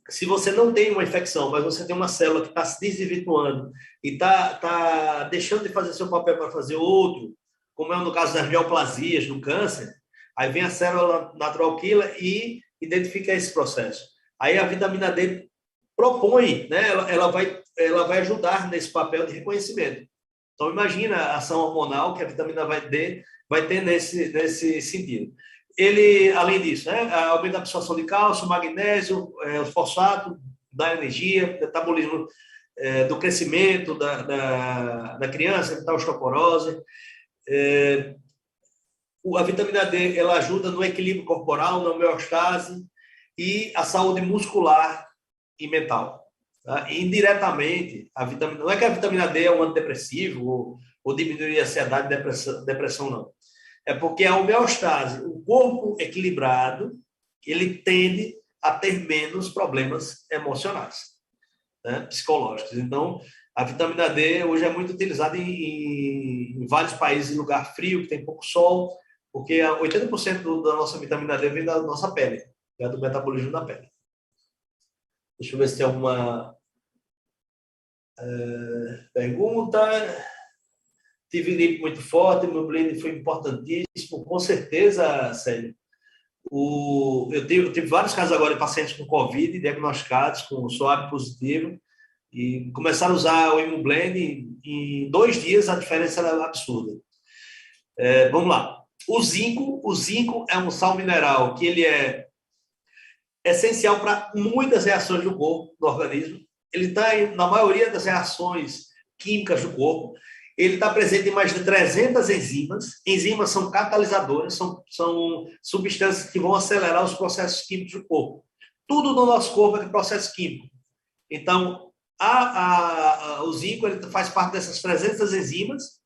se você não tem uma infecção, mas você tem uma célula que está se desvirtuando e está deixando de fazer seu papel para fazer outro, como é no caso das neoplasias, do câncer, aí vem a célula natural killer e identifica esse processo. Aí a vitamina D propõe, né? Ela vai ajudar nesse papel de reconhecimento. Então, imagina a ação hormonal que a vitamina D vai ter nesse sentido. Ele, além disso, né, aumenta a absorção de cálcio, magnésio, o fosfato, dá energia, metabolismo do crescimento da criança, evitar a osteoporose. A vitamina D ela ajuda no equilíbrio corporal, na homeostase e a saúde muscular e mental. Tá? Indiretamente, não é que a vitamina D é um antidepressivo ou diminuir a ansiedade e depressão, não. É porque a homeostase, o corpo equilibrado, ele tende a ter menos problemas emocionais, né, psicológicos. Então, a vitamina D hoje é muito utilizada em vários países, em lugar frio, que tem pouco sol, porque 80% da nossa vitamina D vem da nossa pele, né, do metabolismo da pele. Deixa eu ver se tem alguma pergunta. Tive gripe muito forte, meu blend foi importantíssimo, com certeza, Célio. Eu tive vários casos agora de pacientes com Covid, diagnosticados com SWAB positivo, e começaram a usar o Imublend. Em 2 dias a diferença era absurda. Vamos lá. O zinco é um sal mineral que ele é essencial para muitas reações do corpo, do organismo. Ele está na maioria das reações químicas do corpo. Ele está presente em mais de 300 enzimas. Enzimas são catalisadoras, são substâncias que vão acelerar os processos químicos do corpo. Tudo no nosso corpo é processo químico. Então, o zinco ele faz parte dessas 300 enzimas.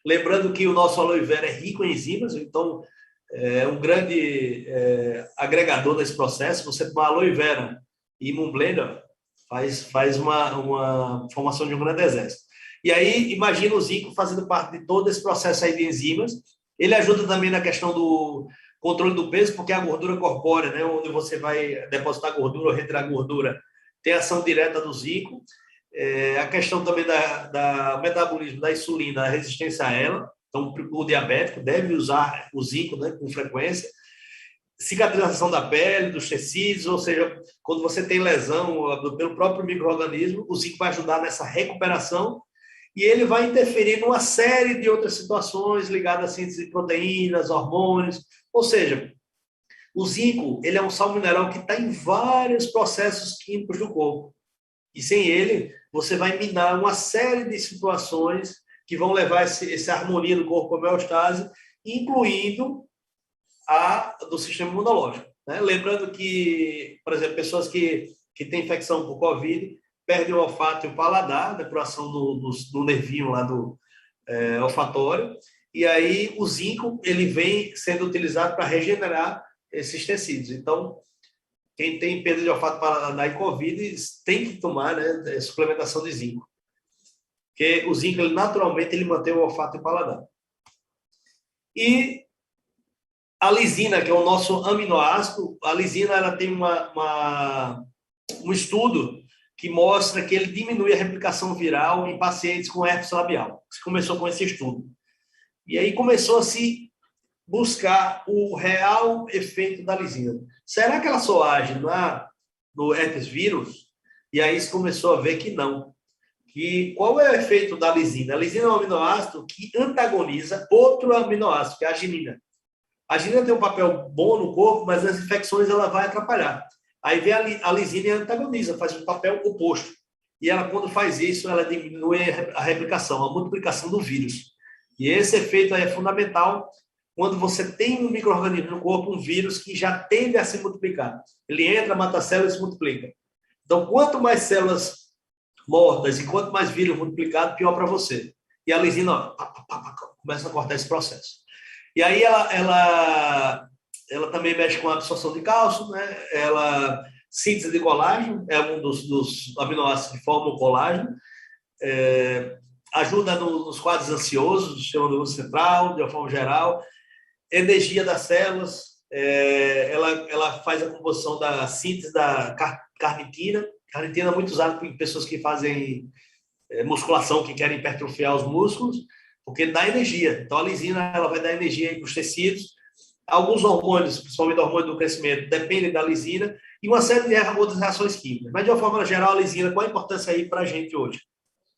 Lembrando que o nosso aloe vera é rico em enzimas, então é um grande agregador desse processo. Você tomar aloe vera e Imublend faz uma formação de um grande exército. E aí, imagina o zinco fazendo parte de todo esse processo aí de enzimas. Ele ajuda também na questão do controle do peso, porque a gordura corpórea, né, onde você vai depositar gordura ou retirar gordura, tem ação direta do zinco. A questão também da metabolismo da insulina, a resistência a ela. Então, o diabético deve usar o zinco, né, com frequência. Cicatrização da pele, dos tecidos, ou seja, quando você tem lesão pelo próprio micro-organismo, o zinco vai ajudar nessa recuperação e ele vai interferir numa série de outras situações ligadas à síntese de proteínas, hormônios. Ou seja, o zinco ele é um sal mineral que está em vários processos químicos do corpo. E sem ele, você vai minar uma série de situações que vão levar essa harmonia do corpo à homeostase, incluindo a do sistema imunológico. Né? Lembrando que, por exemplo, pessoas que têm infecção por Covid perdem o olfato e o paladar, né, por ação do nervinho lá do olfatório, e aí o zinco ele vem sendo utilizado para regenerar esses tecidos. Então, quem tem perda de olfato, paladar e Covid tem que tomar, né, suplementação de zinco. Porque o zinco, ele, naturalmente, ele mantém o olfato e o paladar. E a lisina, que é o nosso aminoácido, a lisina ela tem um estudo que mostra que ele diminui a replicação viral em pacientes com herpes labial. Se começou com esse estudo. E aí começou a se buscar o real efeito da lisina. Será que ela só age no herpes vírus? E aí se começou a ver que não. Qual é o efeito da lisina? A lisina é um aminoácido que antagoniza outro aminoácido, que é a arginina. A arginina tem um papel bom no corpo, mas nas infecções ela vai atrapalhar. Aí vem a lisina e antagoniza, faz um papel oposto. E ela, quando faz isso, ela diminui a replicação, a multiplicação do vírus. E esse efeito aí é fundamental quando você tem um micro-organismo no corpo, um vírus que já tende a se multiplicar. Ele entra, mata a célula e se multiplica. Então, quanto mais células mortas e quanto mais vírus multiplicado, pior para você. E a lisina começa a cortar esse processo. E aí ela também mexe com a absorção de cálcio, né? Ela síntese de colágeno, é um dos aminoácidos que formam o colágeno, ajuda nos quadros ansiosos, do sistema nervoso central, de uma forma geral, energia das células, ela faz a composição da síntese da carnitina. Carnitina é muito usada por pessoas que fazem musculação, que querem hipertrofiar os músculos, porque dá energia. Então, a lisina ela vai dar energia para os tecidos. Alguns hormônios, principalmente o hormônio do crescimento, dependem da lisina e uma série de outras reações químicas. Mas, de uma forma geral, a lisina, qual a importância aí para a gente hoje?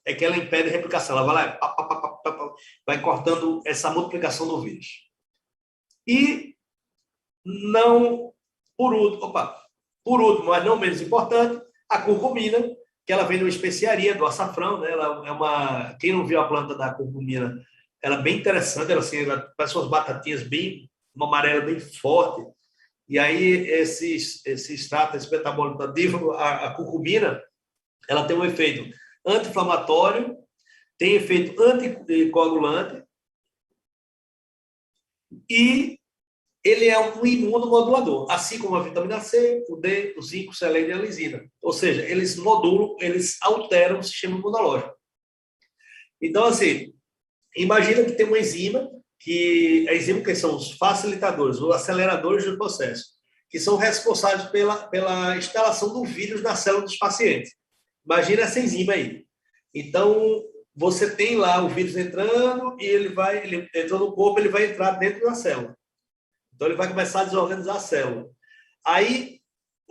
É que ela impede a replicação. Ela vai lá, vai cortando essa multiplicação do vírus. E não, por último, mas não menos importante, a curcumina, que ela vem de uma especiaria, do açafrão, né? Ela quem não viu a planta da curcumina, ela é bem interessante, ela parece umas batatinhas uma amarela bem forte. E aí esse extrato, esse metabólito ativo, a curcumina, ela tem um efeito anti-inflamatório, tem efeito anticoagulante e ele é um imunomodulador, assim como a vitamina C, o D, o zinco, o selênio e a lisina. Ou seja, eles modulam, eles alteram o sistema imunológico. Então, assim, imagina que tem uma enzima que eximem que são os facilitadores, os aceleradores do processo, que são responsáveis pela instalação do vírus na célula dos pacientes. Imagina essa enzima aí. Então, você tem lá o vírus entrando e ele entrou no corpo, ele vai entrar dentro da célula. Então, ele vai começar a desorganizar a célula. Aí,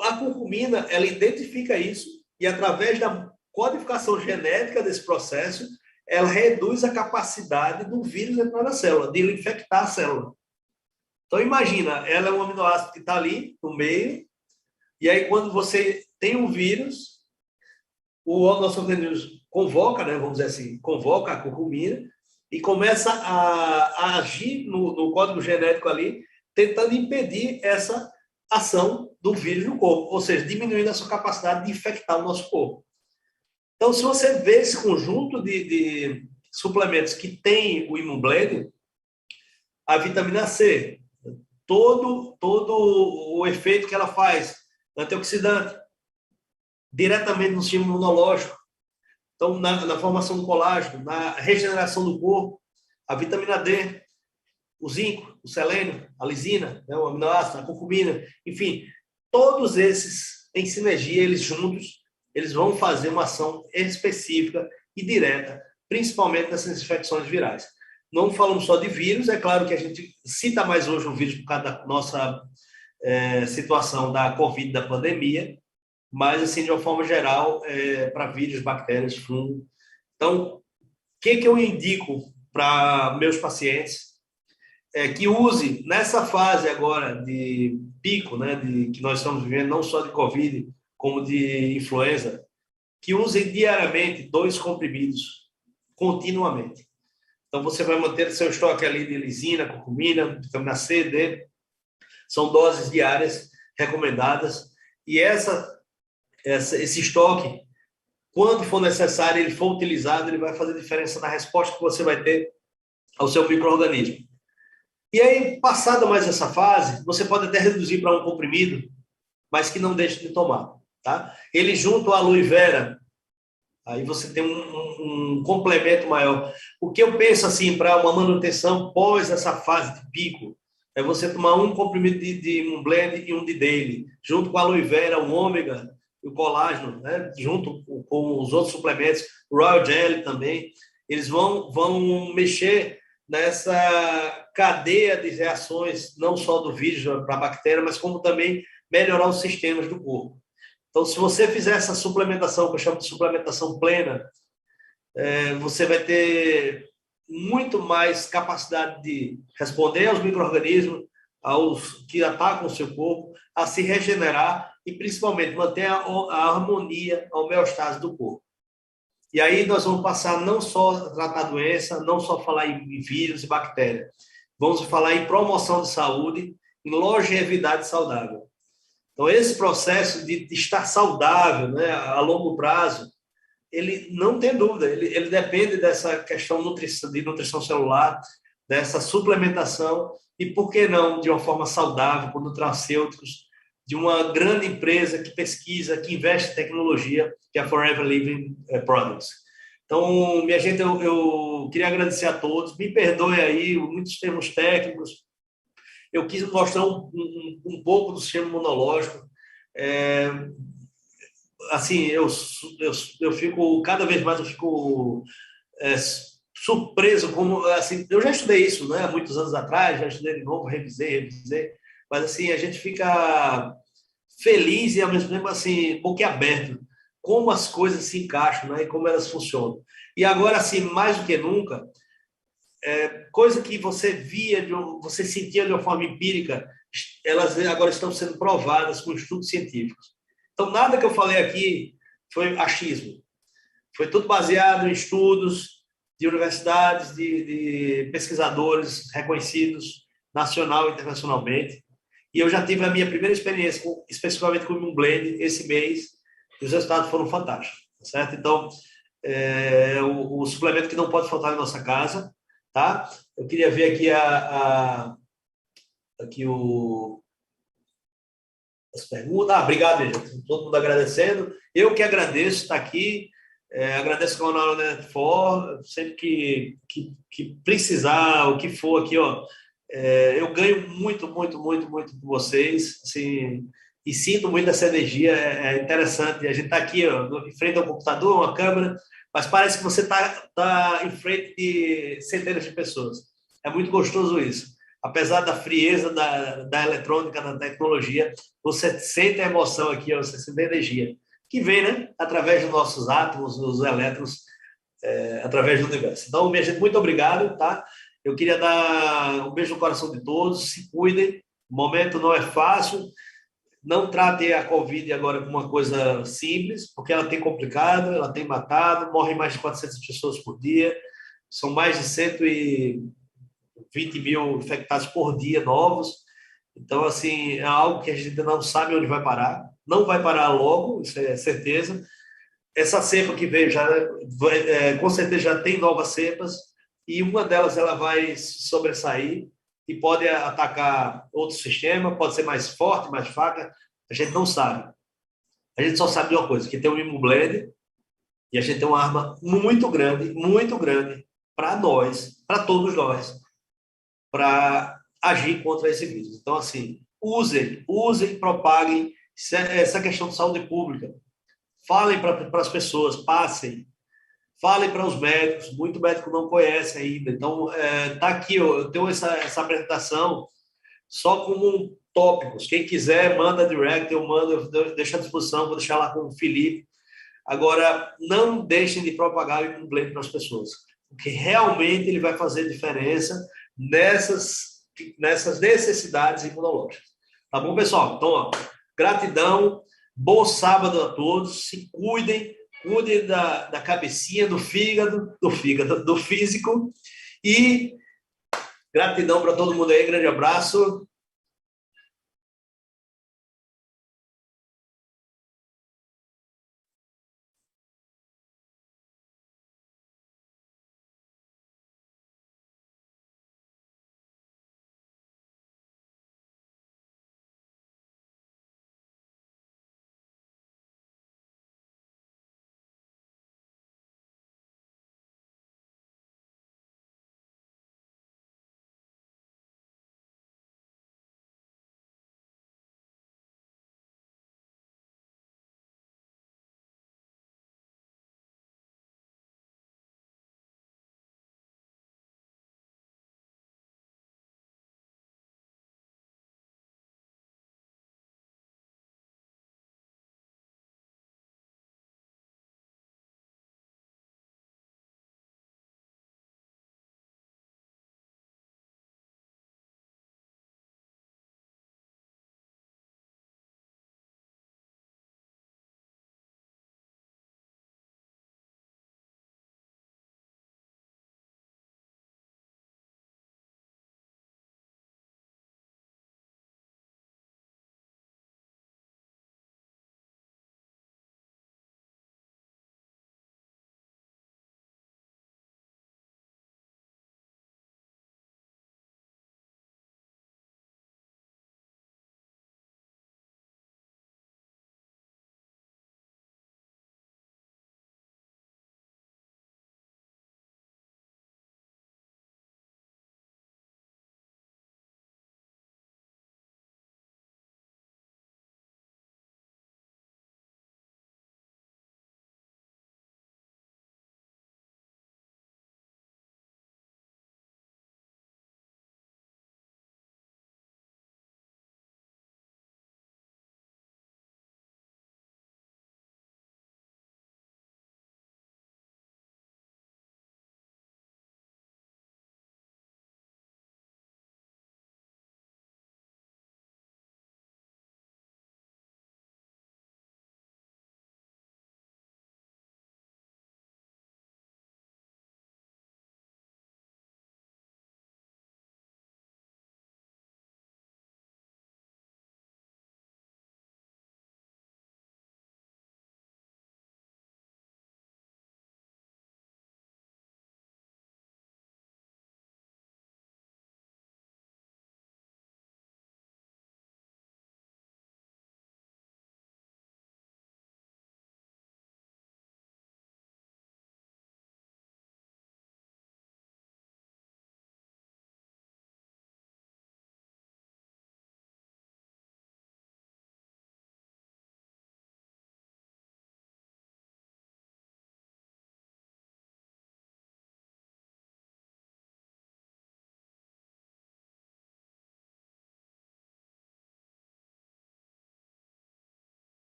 a curcumina, ela identifica isso e, através da codificação genética desse processo, ela reduz a capacidade do vírus entrar na célula, de ele infectar a célula. Então, imagina, ela é um aminoácido que está ali no meio, e aí, quando você tem um vírus, o nosso organismo convoca, né, vamos dizer assim, convoca a curcumina e começa a agir no código genético ali, tentando impedir essa ação do vírus no corpo, ou seja, diminuindo a sua capacidade de infectar o nosso corpo. Então, se você vê esse conjunto de suplementos que tem o Imunblend, a vitamina C, todo o efeito que ela faz, antioxidante, diretamente no sistema imunológico, então na formação do colágeno, na regeneração do corpo, a vitamina D, o zinco, o selênio, a lisina, né, o aminoácido, a curcumina, enfim, todos esses em sinergia, eles juntos, eles vão fazer uma ação específica e direta, principalmente nessas infecções virais. Não falamos só de vírus, é claro que a gente cita mais hoje o vírus por causa da nossa situação da Covid, da pandemia, mas, assim, de uma forma geral, para vírus, bactérias, fungo. Então, o que eu indico para meus pacientes é que use, nessa fase agora de pico, né, que nós estamos vivendo, não só de Covid, como de influenza, que usem diariamente 2 comprimidos, continuamente. Então, você vai manter seu estoque ali de lisina, curcumina, vitamina C, D, são doses diárias recomendadas, e esse estoque, quando for necessário, ele for utilizado, ele vai fazer diferença na resposta que você vai ter ao seu micro-organismo. E aí, passada mais essa fase, você pode até reduzir para um comprimido, mas que não deixe de tomar, tá? Ele junto à aloe vera, aí você tem um complemento maior. O que eu penso, assim, para uma manutenção pós essa fase de pico, é você tomar um comprimido de um blend e um de daily, junto com a aloe vera, o ômega, o colágeno, né? Junto com os outros suplementos, o Royal Jelly também, eles vão mexer nessa cadeia de reações, não só do vírus para a bactéria, mas como também melhorar os sistemas do corpo. Então, se você fizer essa suplementação, que eu chamo de suplementação plena, você vai ter muito mais capacidade de responder aos micro-organismos, aos que atacam o seu corpo, a se regenerar e, principalmente, manter a harmonia, a homeostase do corpo. E aí nós vamos passar não só a tratar a doença, não só falar em vírus e bactérias, vamos falar em promoção de saúde, em longevidade saudável. Então, esse processo de estar saudável, né, a longo prazo, ele não tem dúvida, ele depende dessa questão de nutrição celular, dessa suplementação e, por que não, de uma forma saudável, com nutracêuticos, de uma grande empresa que pesquisa, que investe em tecnologia, que é a Forever Living Products. Então, minha gente, eu queria agradecer a todos, me perdoe aí, muitos termos técnicos, eu quis mostrar um pouco do sistema imunológico. Assim, eu fico, cada vez mais eu fico surpreso, como, assim, eu já estudei isso, né, há muitos anos atrás, já estudei de novo, revisei, mas, assim, a gente fica feliz e, ao mesmo tempo, assim, boquiaberto, como as coisas se encaixam, né, e como elas funcionam. E agora, assim, mais do que nunca, coisa que você via, você sentia de uma forma empírica, elas agora estão sendo provadas com estudos científicos. Então, nada que eu falei aqui foi achismo. Foi tudo baseado em estudos de universidades, de pesquisadores reconhecidos, nacional e internacionalmente. E eu já tive a minha primeira experiência, especificamente com o Imunblend, esse mês, e os resultados foram fantásticos, tá certo? Então, o suplemento que não pode faltar na nossa casa, tá? Eu queria ver aqui aqui as perguntas. Obrigado, gente. Todo mundo agradecendo. Eu que agradeço estar aqui. Agradeço ao canal Net4, sempre que precisar, o que for aqui, ó, eu ganho muito, muito, muito, muito com vocês, assim, e sinto muito essa energia, é interessante. A gente está aqui, ó, em frente ao computador, uma câmera, mas parece que você tá em frente de centenas de pessoas. É muito gostoso isso. Apesar da frieza da eletrônica, da tecnologia, você sente a emoção aqui, ó, você sente a energia que vem, né, através dos nossos átomos, dos elétrons, através do universo. Então, minha gente, muito obrigado, tá? Eu queria dar um beijo no coração de todos, se cuidem, o momento não é fácil, não tratem a Covid agora como uma coisa simples, porque ela tem complicado, ela tem matado, morrem mais de 400 pessoas por dia, são mais de 120 mil infectados por dia novos. Então, assim, é algo que a gente não sabe onde vai parar. Não vai parar logo, isso é certeza. Essa cepa que veio já, com certeza já tem novas cepas, e uma delas ela vai sobressair e pode atacar outro sistema, pode ser mais forte, mais fraca, a gente não sabe. A gente só sabe de uma coisa, que tem um imublend e a gente tem uma arma muito grande para nós, para todos nós, para agir contra esse vírus. Então, assim, usem, propaguem essa questão de saúde pública. Falem para as pessoas, passem, falem para os médicos. Muito médico não conhece ainda. Então, tá aqui, ó, eu tenho essa apresentação só como tópicos. Quem quiser, manda direct, eu mando, eu deixo à disposição, vou deixar lá com o Felipe. Agora, não deixem de propagar o imunoglobulina para as pessoas, porque realmente ele vai fazer diferença nessas necessidades imunológicas. Tá bom, pessoal? Então, ó, gratidão, bom sábado a todos, se cuidem, cuidem da cabecinha, do fígado, do físico, e gratidão para todo mundo aí, grande abraço